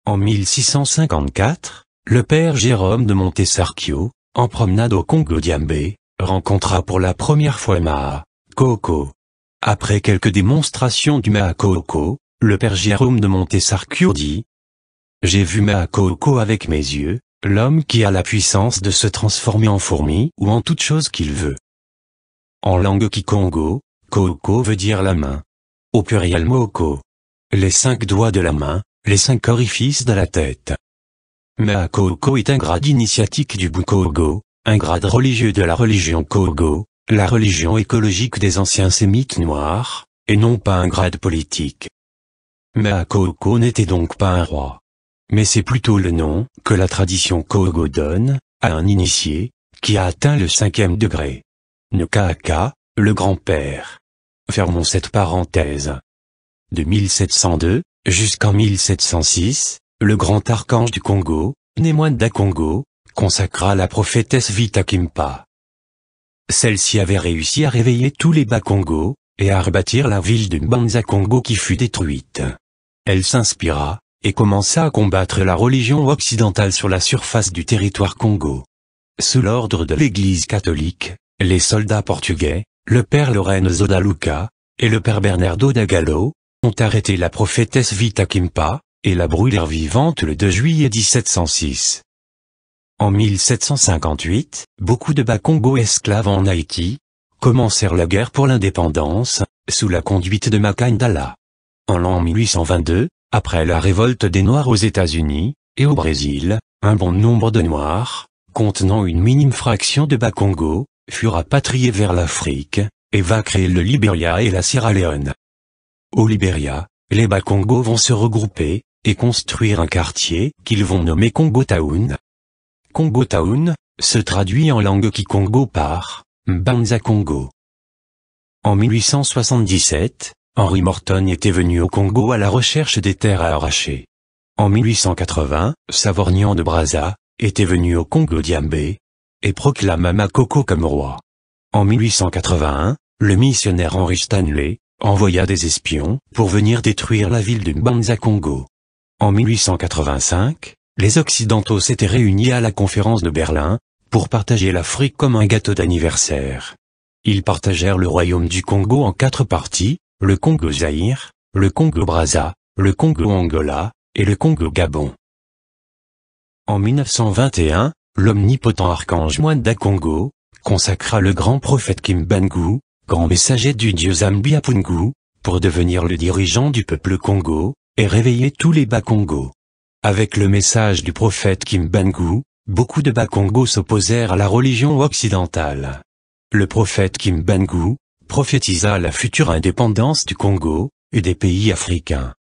En 1654, le père Jérôme de Montesarchio, en promenade au Congo-Diambé, rencontra pour la première fois Maa-Koko. Après quelques démonstrations du Maa-Koko, le père Jérôme de Montesarchio dit « J'ai vu Maa-Koko avec mes yeux, l'homme qui a la puissance de se transformer en fourmi ou en toute chose qu'il veut. » En langue kikongo, Koko veut dire la main. Au pluriel Moko. Les 5 doigts de la main, les 5 orifices de la tête. Maa-Koko est un grade initiatique du Bukogo, un grade religieux de la religion Kogo, la religion écologique des anciens sémites noirs, et non pas un grade politique. Maa-Koko n'était donc pas un roi. Mais c'est plutôt le nom que la tradition Kogo donne à un initié qui a atteint le 5e degré. Nkaka, le grand-père. Fermons cette parenthèse. De 1702 jusqu'en 1706, le grand archange du Congo, Nemwanda Congo, consacra la prophétesse Vita Kimpa. Celle-ci avait réussi à réveiller tous les Bas-Congo, et à rebâtir la ville de Mbanza-Congo qui fut détruite. Elle s'inspira, et commença à combattre la religion occidentale sur la surface du territoire Congo. Sous l'ordre de l'Église catholique, les soldats portugais, le père Lorraine Zodaluca, et le père Bernardo da Gallo, ont arrêté la prophétesse Vita Kimpa, et la brûlèrent vivante le 2 juillet 1706. En 1758, beaucoup de Bas-Congo esclaves en Haïti commencèrent la guerre pour l'indépendance, sous la conduite de Macandala. En l'an 1822, après la révolte des Noirs aux États-Unis, et au Brésil, un bon nombre de Noirs, contenant une minime fraction de Bas-Congo, furent rapatriés vers l'Afrique, et va créer le Libéria et la Sierra Leone. Au Libéria, les Bas-Congo vont se regrouper, et construire un quartier qu'ils vont nommer Congo Town. Congo Town se traduit en langue kikongo par Mbanza Congo. En 1877, Henry Morton était venu au Congo à la recherche des terres à arracher. En 1880, Savorgnan de Brazza était venu au Congo-Diambé et proclama Makoko comme roi. En 1881, le missionnaire Henry Stanley envoya des espions pour venir détruire la ville de Mbanza Congo. En 1885, les Occidentaux s'étaient réunis à la conférence de Berlin pour partager l'Afrique comme un gâteau d'anniversaire. Ils partagèrent le royaume du Congo en 4 parties, le Congo-Zaïre, le Congo-Brazza, le Congo-Angola, et le Congo-Gabon. En 1921, l'omnipotent archange Mwanda Congo consacra le grand prophète Kimbangu, grand messager du dieu Zambia Pungu, pour devenir le dirigeant du peuple Congo, et réveiller tous les Bas-Congo. Avec le message du prophète Kimbangu, beaucoup de Bas-Congo s'opposèrent à la religion occidentale. Le prophète Kimbangu prophétisa la future indépendance du Congo, et des pays africains.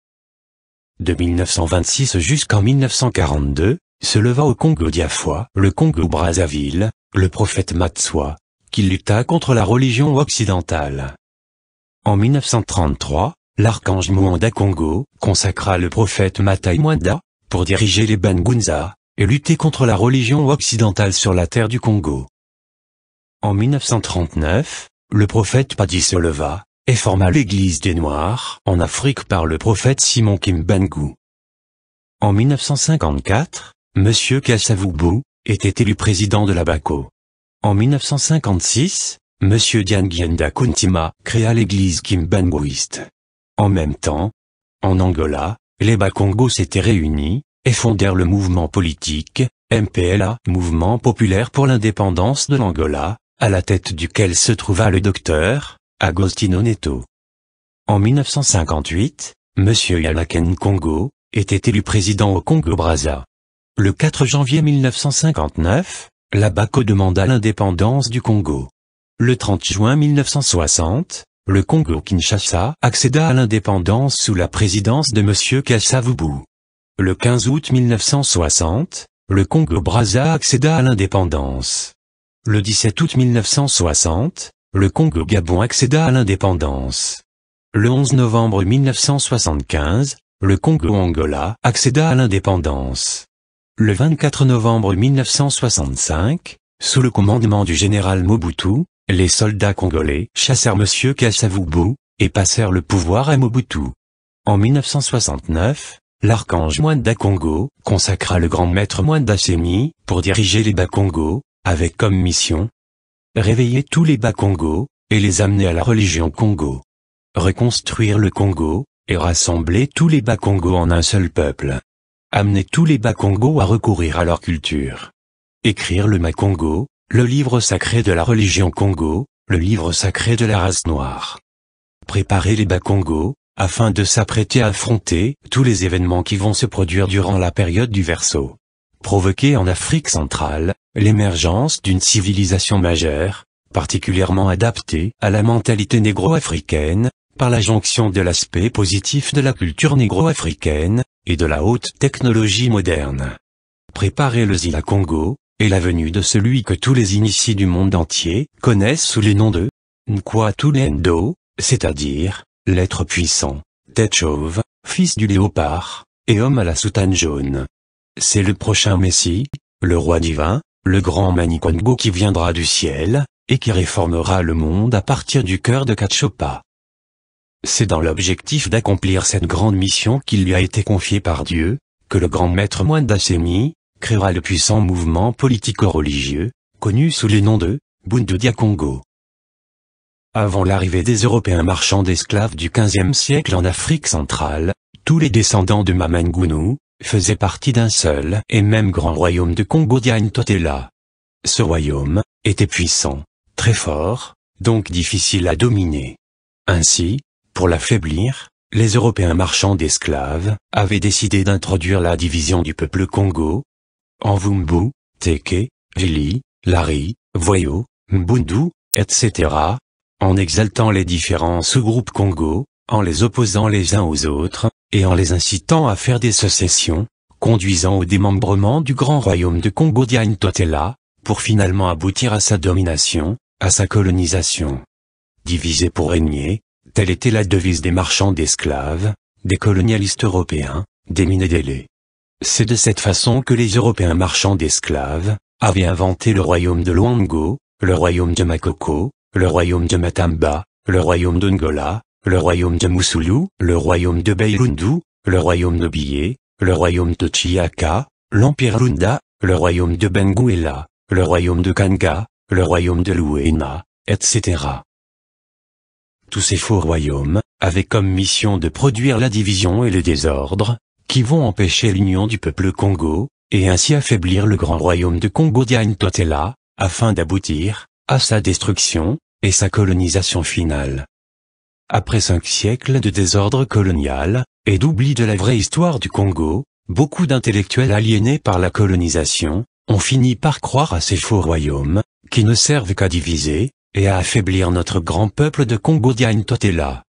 De 1926 jusqu'en 1942, se leva au Congo-Diafoua, le Congo-Brazzaville, le prophète Matswa, qui lutta contre la religion occidentale. En 1933, l'archange Mwanda Congo consacra le prophète Matai Mwanda pour diriger les Bangunza, et lutter contre la religion occidentale sur la terre du Congo. En 1939, le prophète Padi se leva, et forma l'Église des Noirs en Afrique par le prophète Simon Kimbangu. En 1954, M. Kassavubu était élu président de la BACO. En 1956, M. Diangienda Kuntima créa l'église kimbanguiste. En même temps, en Angola, les Bakongos s'étaient réunis, et fondèrent le mouvement politique, MPLA, Mouvement populaire pour l'indépendance de l'Angola, à la tête duquel se trouva le docteur Agostinho Neto. En 1958, M. Yalaken Congo était élu président au Congo-Brazza. Le 4 janvier 1959, la BACO demanda l'indépendance du Congo. Le 30 juin 1960, le Congo-Kinshasa accéda à l'indépendance sous la présidence de M. Kassavubu. Le 15 août 1960, le Congo-Brazza accéda à l'indépendance. Le 17 août 1960, le Congo-Gabon accéda à l'indépendance. Le 11 novembre 1975, le Congo-Angola accéda à l'indépendance. Le 24 novembre 1965, sous le commandement du général Mobutu, les soldats congolais chassèrent M. Kassavubu, et passèrent le pouvoir à Mobutu. En 1969, l'archange Mwanda Congo consacra le grand maître Mwanda Semi pour diriger les Bakongo, avec comme mission réveiller tous les Bakongo, et les amener à la religion Congo. Reconstruire le Congo, et rassembler tous les Bakongo en un seul peuple. Amener tous les Bakongo à recourir à leur culture. Écrire le Makongo, le livre sacré de la religion Congo, le livre sacré de la race noire. Préparer les Bakongo, afin de s'apprêter à affronter tous les événements qui vont se produire durant la période du Verseau. Provoquer en Afrique centrale, l'émergence d'une civilisation majeure, particulièrement adaptée à la mentalité négro-africaine, par la jonction de l'aspect positif de la culture négro-africaine, et de la haute technologie moderne. Préparer le Zila Congo, et la venue de celui que tous les initiés du monde entier connaissent sous les noms de Nkwatulendo, c'est-à-dire, l'être puissant, tête chauve, fils du léopard, et homme à la soutane jaune. C'est le prochain Messie, le roi divin, le grand Manikongo qui viendra du ciel, et qui réformera le monde à partir du cœur de Katshopa. C'est dans l'objectif d'accomplir cette grande mission qui lui a été confiée par Dieu, que le grand maître Mwanda Semi créera le puissant mouvement politico-religieux, connu sous les noms de Bundu dia Congo. Avant l'arrivée des Européens marchands d'esclaves du XVe siècle en Afrique centrale, tous les descendants de Mamangunu faisaient partie d'un seul et même grand royaume de Congo Dia-Ntotela. Ce royaume était puissant, très fort, donc difficile à dominer. Ainsi, pour l'affaiblir, les Européens marchands d'esclaves avaient décidé d'introduire la division du peuple Congo en Vumbu, Teke, Vili, Lari, Voyo, Mbundu, etc., en exaltant les différents sous-groupes Congo, en les opposant les uns aux autres, et en les incitant à faire des sécessions, conduisant au démembrement du grand royaume de Congo Dia-Ntotela, pour finalement aboutir à sa domination, à sa colonisation. Diviser pour régner, telle était la devise des marchands d'esclaves, des colonialistes européens, des Minedele. C'est de cette façon que les Européens marchands d'esclaves avaient inventé le royaume de Luango, le royaume de Makoko, le royaume de Matamba, le royaume d'Angola, le royaume de Musulu, le royaume de Beilundu, le royaume de Bié, le royaume de Chiaka, l'empire Lunda, le royaume de Benguela, le royaume de Kanga, le royaume de Luena, etc. Tous ces faux royaumes avaient comme mission de produire la division et le désordre, qui vont empêcher l'union du peuple Congo, et ainsi affaiblir le grand royaume de Congo Dia-Ntotela, afin d'aboutir à sa destruction et sa colonisation finale. Après 5 siècles de désordre colonial, et d'oubli de la vraie histoire du Congo, beaucoup d'intellectuels aliénés par la colonisation, ont fini par croire à ces faux royaumes, qui ne servent qu'à diviser, et à affaiblir notre grand peuple de Congo Dia-Ntotela.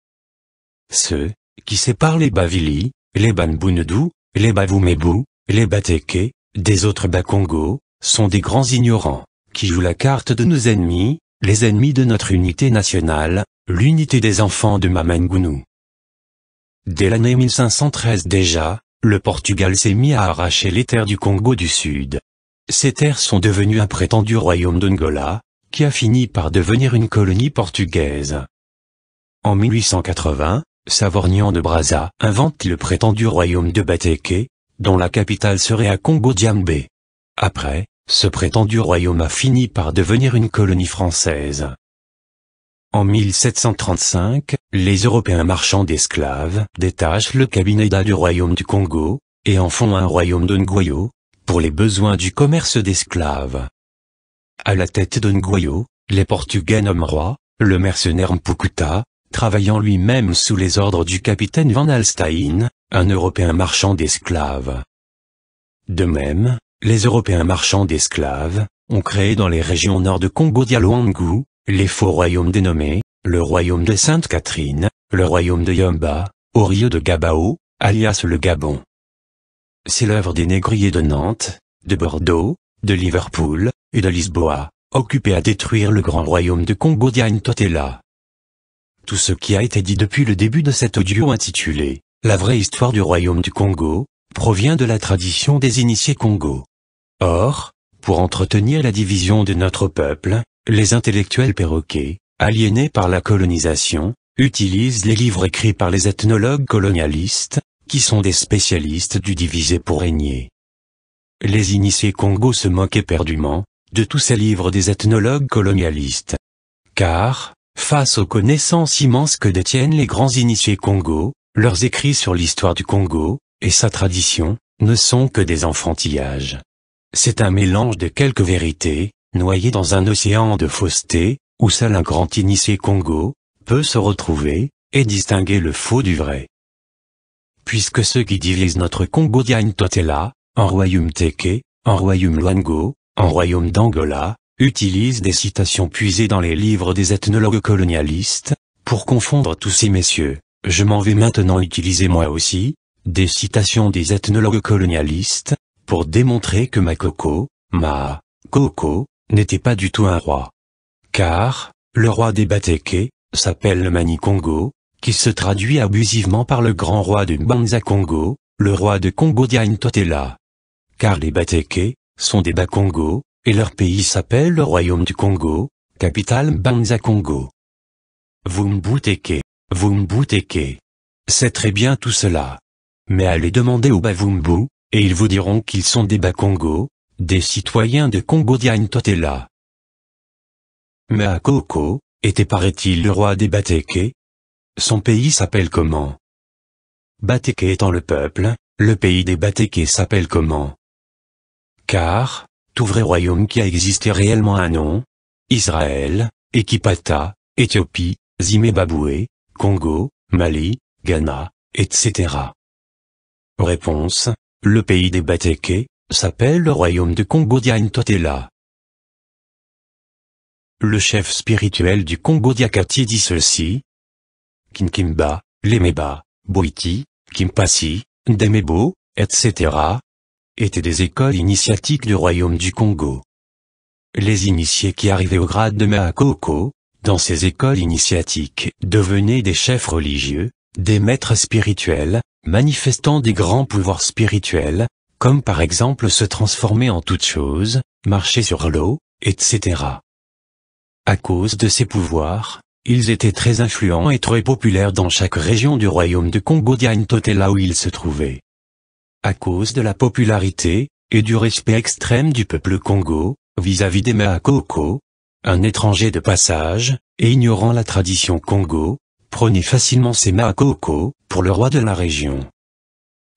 Ceux qui séparent les Bavili, les Banbundu, les Bavumebu, les Bateke, des autres Bakongo, sont des grands ignorants, qui jouent la carte de nos ennemis, les ennemis de notre unité nationale, l'unité des enfants de Mamangunu. Dès l'année 1513 déjà, le Portugal s'est mis à arracher les terres du Congo du Sud. Ces terres sont devenues un prétendu royaume d'Angola, qui a fini par devenir une colonie portugaise. En 1880, Savorgnan de Brazza invente le prétendu royaume de Bateke, dont la capitale serait à Congo-Diambé. Après, ce prétendu royaume a fini par devenir une colonie française. En 1735, les Européens marchands d'esclaves détachent le Cabinda du royaume du Congo, et en font un royaume d'Ngoyo, pour les besoins du commerce d'esclaves. À la tête d'Ngoyo, les Portugais nomment roi, le mercenaire Mpukuta, travaillant lui-même sous les ordres du capitaine Van Alstyne, un Européen marchand d'esclaves. De même, les Européens marchands d'esclaves ont créé dans les régions nord de Congo-Dialouangou, les faux royaumes dénommés, le royaume de Sainte-Catherine, le royaume de Yamba, au rio de Gabao, alias le Gabon. C'est l'œuvre des négriers de Nantes, de Bordeaux, de Liverpool, et de Lisboa, occupés à détruire le grand royaume de Congo-Diagne-Totela. Tout ce qui a été dit depuis le début de cet audio intitulé « La vraie histoire du royaume du Congo » provient de la tradition des initiés Congo. Or, pour entretenir la division de notre peuple, les intellectuels perroquets, aliénés par la colonisation, utilisent les livres écrits par les ethnologues colonialistes, qui sont des spécialistes du diviser pour régner. Les initiés Congo se moquent éperdument de tous ces livres des ethnologues colonialistes. Car, face aux connaissances immenses que détiennent les grands initiés Congo, leurs écrits sur l'histoire du Congo, et sa tradition, ne sont que des enfantillages. C'est un mélange de quelques vérités, noyées dans un océan de fausseté, où seul un grand initié Congo peut se retrouver, et distinguer le faux du vrai. Puisque ceux qui divisent notre Congo-Diagne-Totela, en royaume Teke, en royaume Luango, en royaume d'Angola, utilisent des citations puisées dans les livres des ethnologues colonialistes, pour confondre tous ces messieurs, je m'en vais maintenant utiliser moi aussi, des citations des ethnologues colonialistes, pour démontrer que Makoko, n'était pas du tout un roi. Car, le roi des Bateke, s'appelle le Mani-Congo, qui se traduit abusivement par le grand roi de Mbanza-Congo, le roi de Congo-Diagne-Totela. Car les Bateke sont des Bakongo, et leur pays s'appelle le royaume du Congo, capitale Mbanza-Congo. Vumbuteke. C'est très bien tout cela. Mais allez demander aux Bavumbu, et ils vous diront qu'ils sont des Bakongo, des citoyens de Congo-Diagne-Totela. Makoko était paraît-il le roi des Bateke. Son pays s'appelle comment? Bateke étant le peuple, le pays des Bateke s'appelle comment? Car, tout vrai royaume qui a existé réellement a un nom: Israël, Ekipata, Éthiopie, Zimbabwe, Congo, Mali, Ghana, etc. Réponse: le pays des Bateke s'appelle le royaume de Congo-Diagne-Totela. Le chef spirituel du Congo-Diakati dit ceci: Kinkimba, Lemeba, Boiti, Kimpasi, Ndemebo, etc. étaient des écoles initiatiques du royaume du Congo. Les initiés qui arrivaient au grade de Makoko, dans ces écoles initiatiques, devenaient des chefs religieux, des maîtres spirituels, manifestant des grands pouvoirs spirituels, comme par exemple se transformer en toute chose, marcher sur l'eau, etc. À cause de ces pouvoirs, ils étaient très influents et très populaires dans chaque région du royaume de Congo-Diagne-Totela où ils se trouvaient. À cause de la popularité, et du respect extrême du peuple Congo, vis-à-vis des Makoko, un étranger de passage, et ignorant la tradition Congo, prenait facilement ces Makoko pour le roi de la région.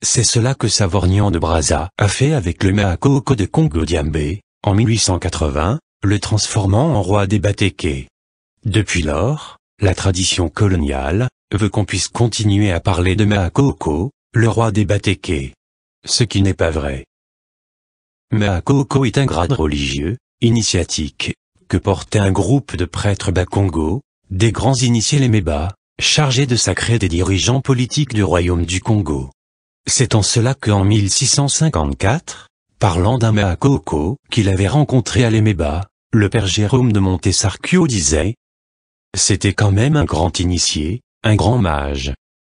C'est cela que Savorgnan de Brazza a fait avec le Makoko de Congo-Diambé, en 1880, le transformant en roi des Bateke. Depuis lors, la tradition coloniale veut qu'on puisse continuer à parler de Makoko, le roi des Bateke. Ce qui n'est pas vrai. Makoko est un grade religieux, initiatique, que portait un groupe de prêtres Bakongo, des grands initiés les Meba, chargés de sacrer des dirigeants politiques du royaume du Congo. C'est en cela qu'en 1654, parlant d'un Makoko qu'il avait rencontré à l'Emeba, le père Jérôme de Montesarchio disait: c'était quand même un grand initié, un grand mage.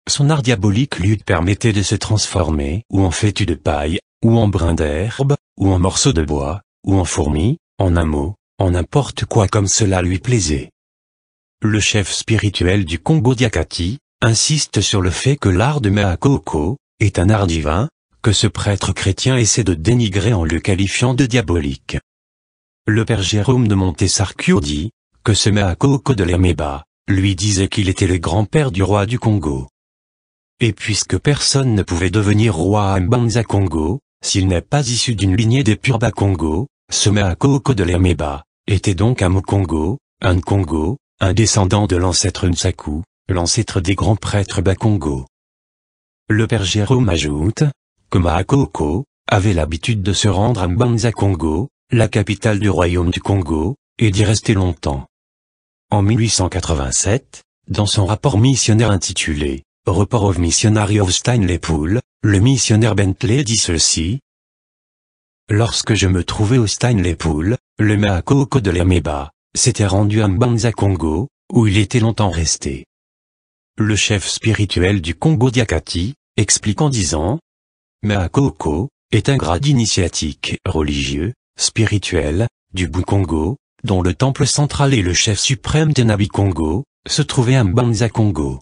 son art diabolique lui permettait de se transformer ou en fétu de paille, ou en brin d'herbe, ou en morceau de bois, ou en fourmi, en un mot, en n'importe quoi comme cela lui plaisait. Le chef spirituel du Congo Diakati insiste sur le fait que l'art de Makoko est un art divin, que ce prêtre chrétien essaie de dénigrer en le qualifiant de diabolique. Le père Jérôme de Montessarcure dit que ce Makoko de l'Emeba lui disait qu'il était le grand-père du roi du Congo. Et puisque personne ne pouvait devenir roi à Mbanza Congo, s'il n'est pas issu d'une lignée des purs Bakongo, ce Makoko de l'Emeba était donc un Mokongo, un Nkongo, un descendant de l'ancêtre Nsaku, l'ancêtre des grands prêtres Bakongo. Le père Jérôme ajoute que Makoko avait l'habitude de se rendre à Mbanza Congo, la capitale du royaume du Congo, et d'y rester longtemps. En 1887, dans son rapport missionnaire intitulé « Report of Missionary of Steinlepool », le missionnaire Bentley dit ceci. Lorsque je me trouvais au Steinlepool, le Makoko de l'Emeba s'était rendu à Mbanza Congo, où il était longtemps resté. Le chef spirituel du Congo Diakati explique en disant « Makoko est un grade initiatique religieux, spirituel, du Bou-Congo, dont le temple central et le chef suprême des Nabi-Congo se trouvaient à Mbanza Congo.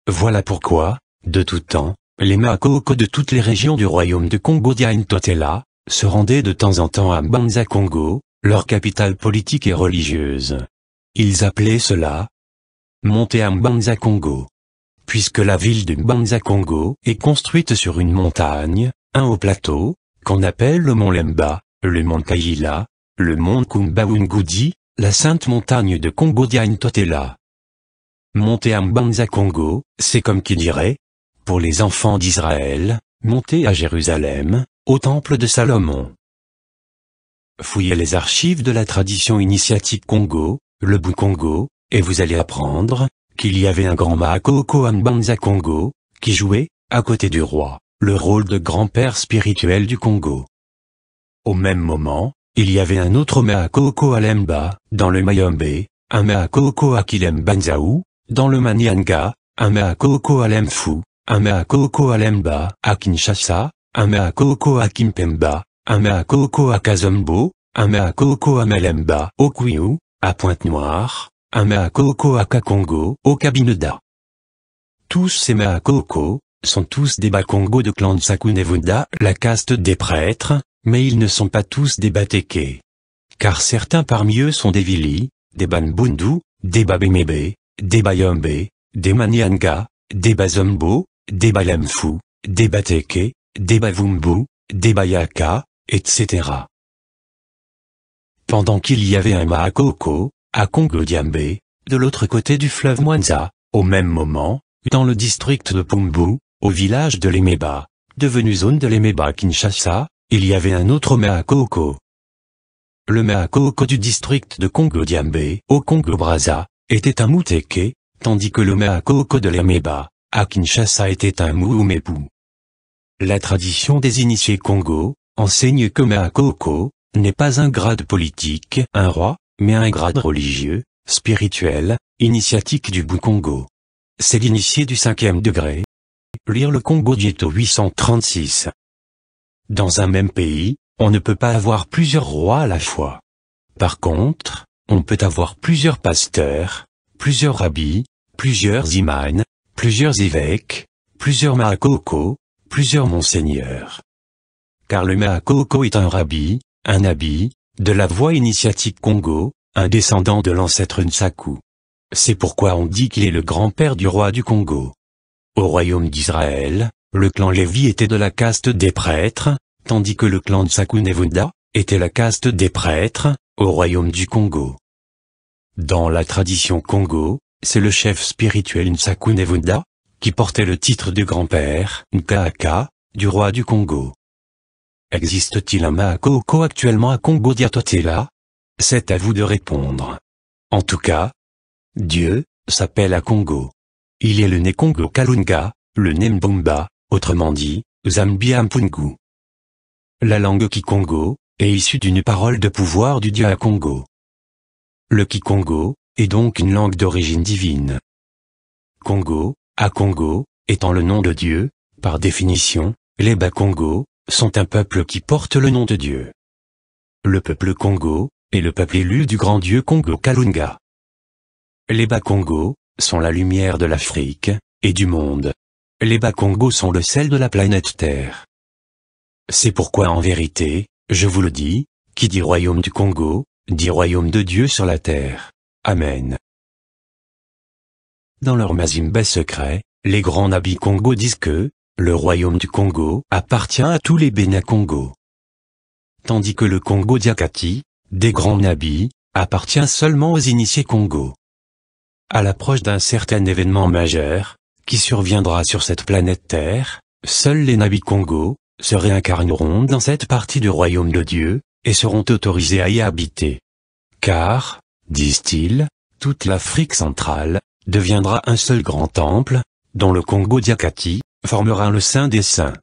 Voilà pourquoi, de tout temps, les Makoko de toutes les régions du royaume de Congo Dia-Ntotela se rendaient de temps en temps à Mbanza Congo, leur capitale politique et religieuse. Ils appelaient cela monter à Mbanza Congo. Puisque la ville de Mbanza Congo est construite sur une montagne, un haut plateau, qu'on appelle le mont Lemba, le mont Kaila, le mont Kumbaungudi, la sainte montagne de Congo Dia-Ntotela. Monter à Mbanza Congo, c'est comme qui dirait, pour les enfants d'Israël, monter à Jérusalem, au temple de Salomon. Fouillez les archives de la tradition initiatique Congo, le Bou-Congo, et vous allez apprendre qu'il y avait un grand Makoko à Mbanza Congo, qui jouait, à côté du roi, le rôle de grand-père spirituel du Congo. Au même moment, il y avait un autre Makoko à Lemba, dans le Mayombe, un Makoko à Kilembanzaou, dans le Manianga, un Makoko à Lemfu, un Makoko à Lemba, à Kinshasa, un Makoko à Kimpemba, un Makoko à Kazombo, un Makoko à Malemba, au Kwiu, à Pointe-Noire, un Makoko à Kakongo, au Kabineda. Tous ces Makoko sont tous des Bakongo de clan Nsaku-Nevunda, la caste des prêtres, mais ils ne sont pas tous des Bateke. Car certains parmi eux sont des Vili, des Banbundu, des Babemebe, des Bayombe, des Manianga, des Bazombo, des Balemfu, des Bateke, des Bavumbu, des Bayaka, etc. Pendant qu'il y avait un Makoko, à Congo-Diambé, de l'autre côté du fleuve Mwanza, au même moment, dans le district de Pumbu, au village de l'Emeba, devenu zone de l'Emeba Kinshasa, il y avait un autre Makoko. Le Makoko du district de Congo-Diambé, au Congo-Brazza, était un Muteke, tandis que le Makoko de l'Emeba, à Kinshasa était un Muumepou. La tradition des initiés Congo enseigne que Makoko n'est pas un grade politique, un roi, mais un grade religieux, spirituel, initiatique du Bou-Congo. C'est l'initié du 5e degré. Lire le Congo Dieto 836. Dans un même pays, on ne peut pas avoir plusieurs rois à la fois. Par contre, on peut avoir plusieurs pasteurs, plusieurs rabbis, plusieurs imams, plusieurs évêques, plusieurs Makoko, plusieurs monseigneurs. Car le Makoko est un rabbi, un habit, de la voie initiatique Congo, un descendant de l'ancêtre Nsaku. C'est pourquoi on dit qu'il est le grand-père du roi du Congo. Au royaume d'Israël, le clan Lévi était de la caste des prêtres, tandis que le clan Nsaku-Nevunda était la caste des prêtres, au royaume du Congo. Dans la tradition Congo, c'est le chef spirituel Nsaku-Nevunda qui portait le titre de grand-père, Nkaaka, du roi du Congo. Existe-t-il un Makoko actuellement à Congo Dia-Ntotela? C'est à vous de répondre. En tout cas, Dieu s'appelle à Congo. Il est le Nekongo Kalunga, le Nembomba, autrement dit, Zambia Mpungu. La langue Kikongo est issue d'une parole de pouvoir du dieu à Congo. Le Kikongo est donc une langue d'origine divine. Congo à Congo, étant le nom de Dieu, par définition, les Bakongo sont un peuple qui porte le nom de Dieu. Le peuple Congo est le peuple élu du grand Dieu Congo Kalunga. Les Bakongo sont la lumière de l'Afrique et du monde. Les Bakongo sont le sel de la planète Terre. C'est pourquoi en vérité, je vous le dis, qui dit royaume du Congo, dit royaume de Dieu sur la terre. Amen. Dans leur Mazimba secret, les grands nabis Congo disent que le royaume du Congo appartient à tous les Bénin Congo. Tandis que le Congo Diakati, des grands nabis, appartient seulement aux initiés Congo. À l'approche d'un certain événement majeur, qui surviendra sur cette planète Terre, seuls les nabis Congo se réincarneront dans cette partie du royaume de Dieu, et seront autorisés à y habiter. Car, disent-ils, toute l'Afrique centrale deviendra un seul grand temple, dont le Congo Diakati formera le Saint des Saints.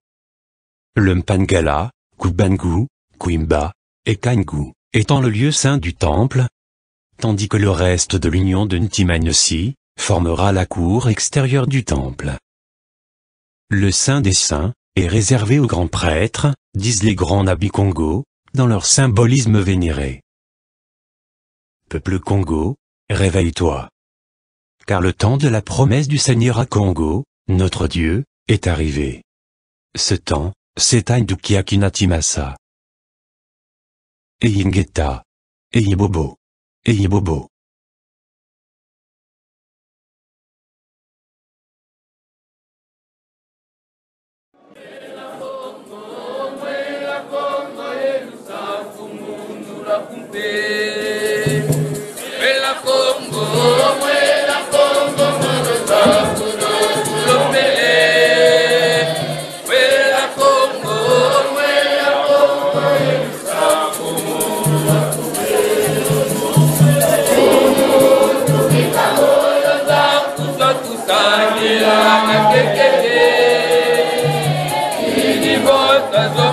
Le Mpangala, Kubangu, Kwimba et Kangu étant le lieu saint du temple, tandis que le reste de l'union de Ntimanesi formera la cour extérieure du temple. Le Saint des Saints est réservé aux grands prêtres, disent les grands nabis Congo, dans leur symbolisme vénéré. Peuple Congo, réveille-toi. Car le temps de la promesse du Seigneur à Congo, notre Dieu, est arrivé. Ce temps, c'est Aindukiakinatimasa. Eyingeta. Eyibobo. Eyibobo. Wa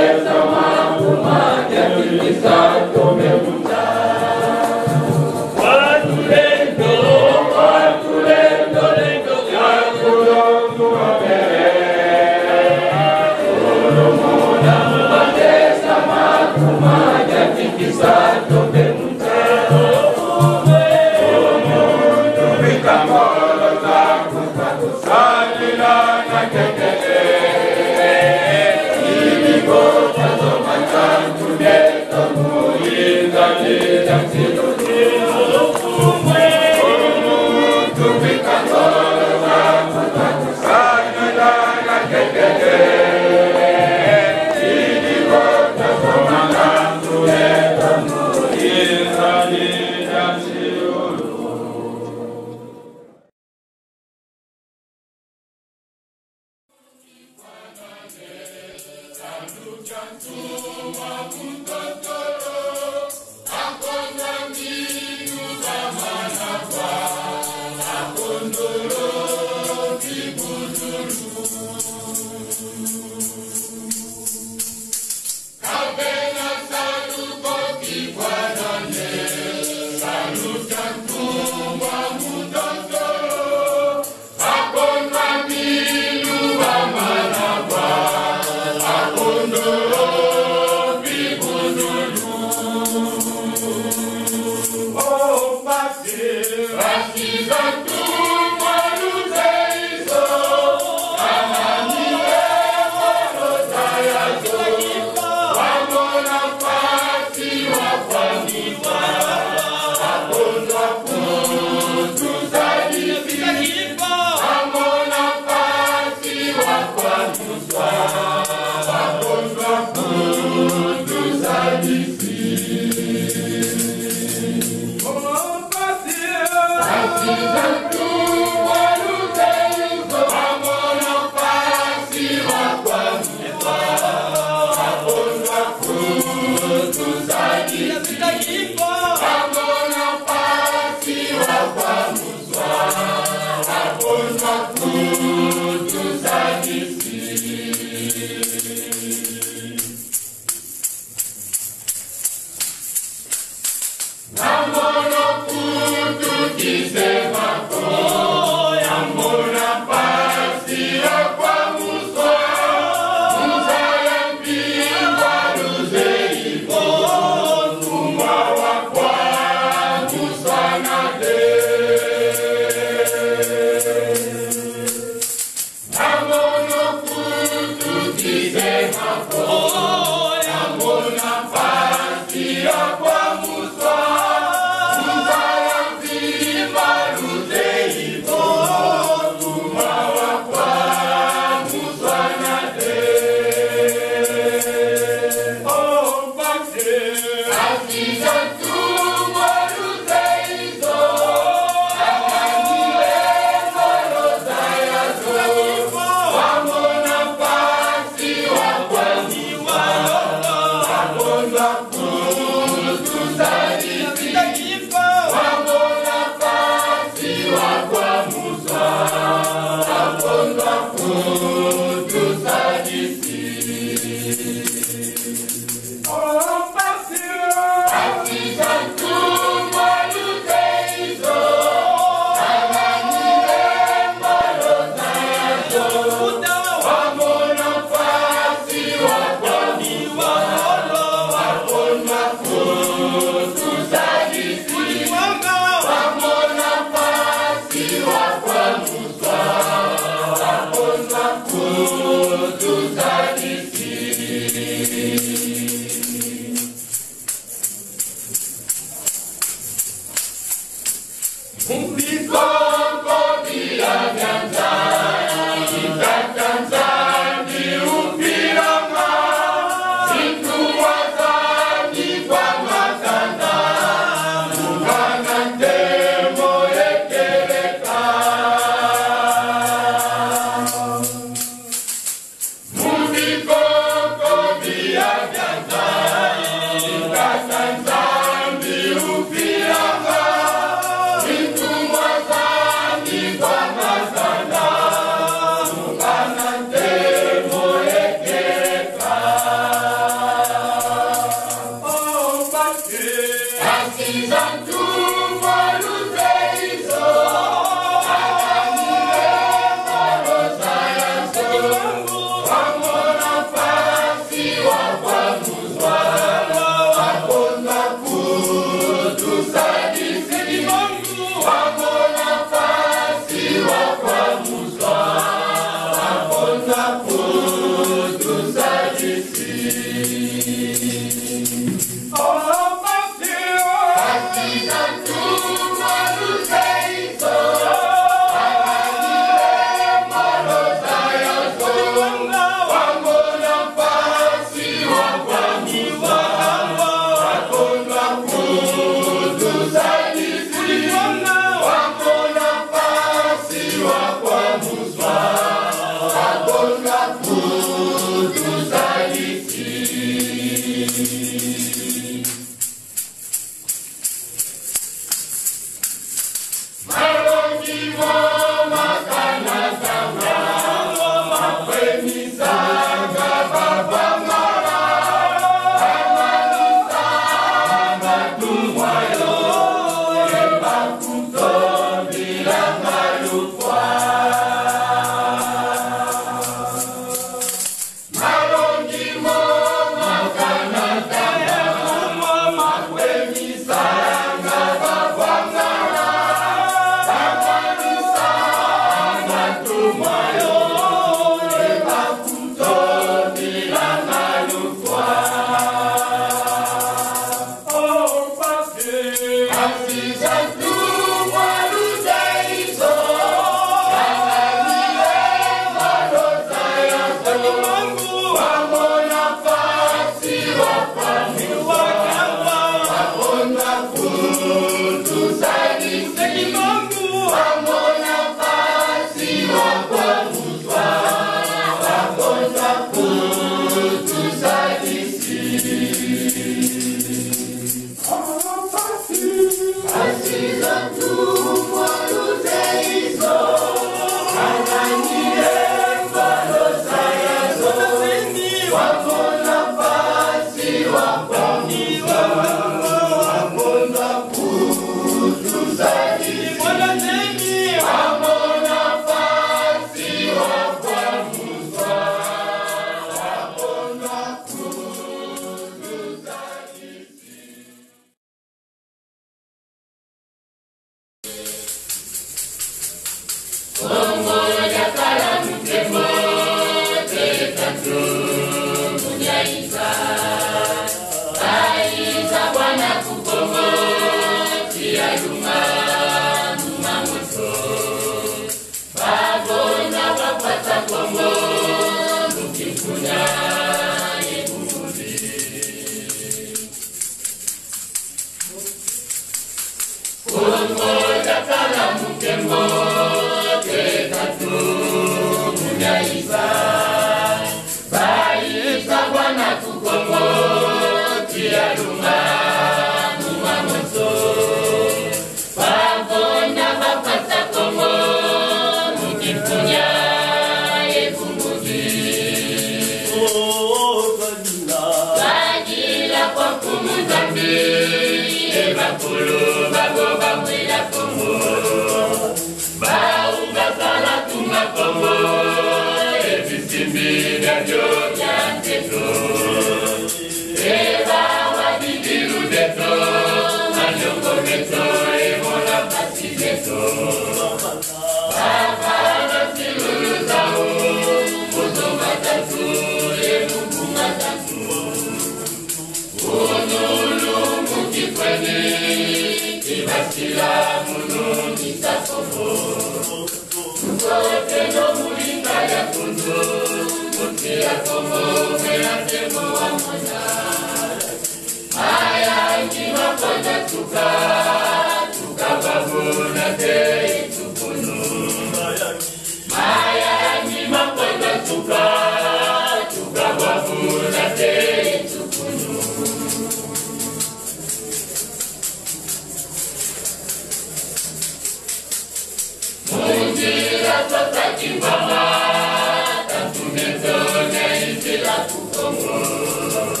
Tanto me dona e pela tua amor.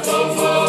Como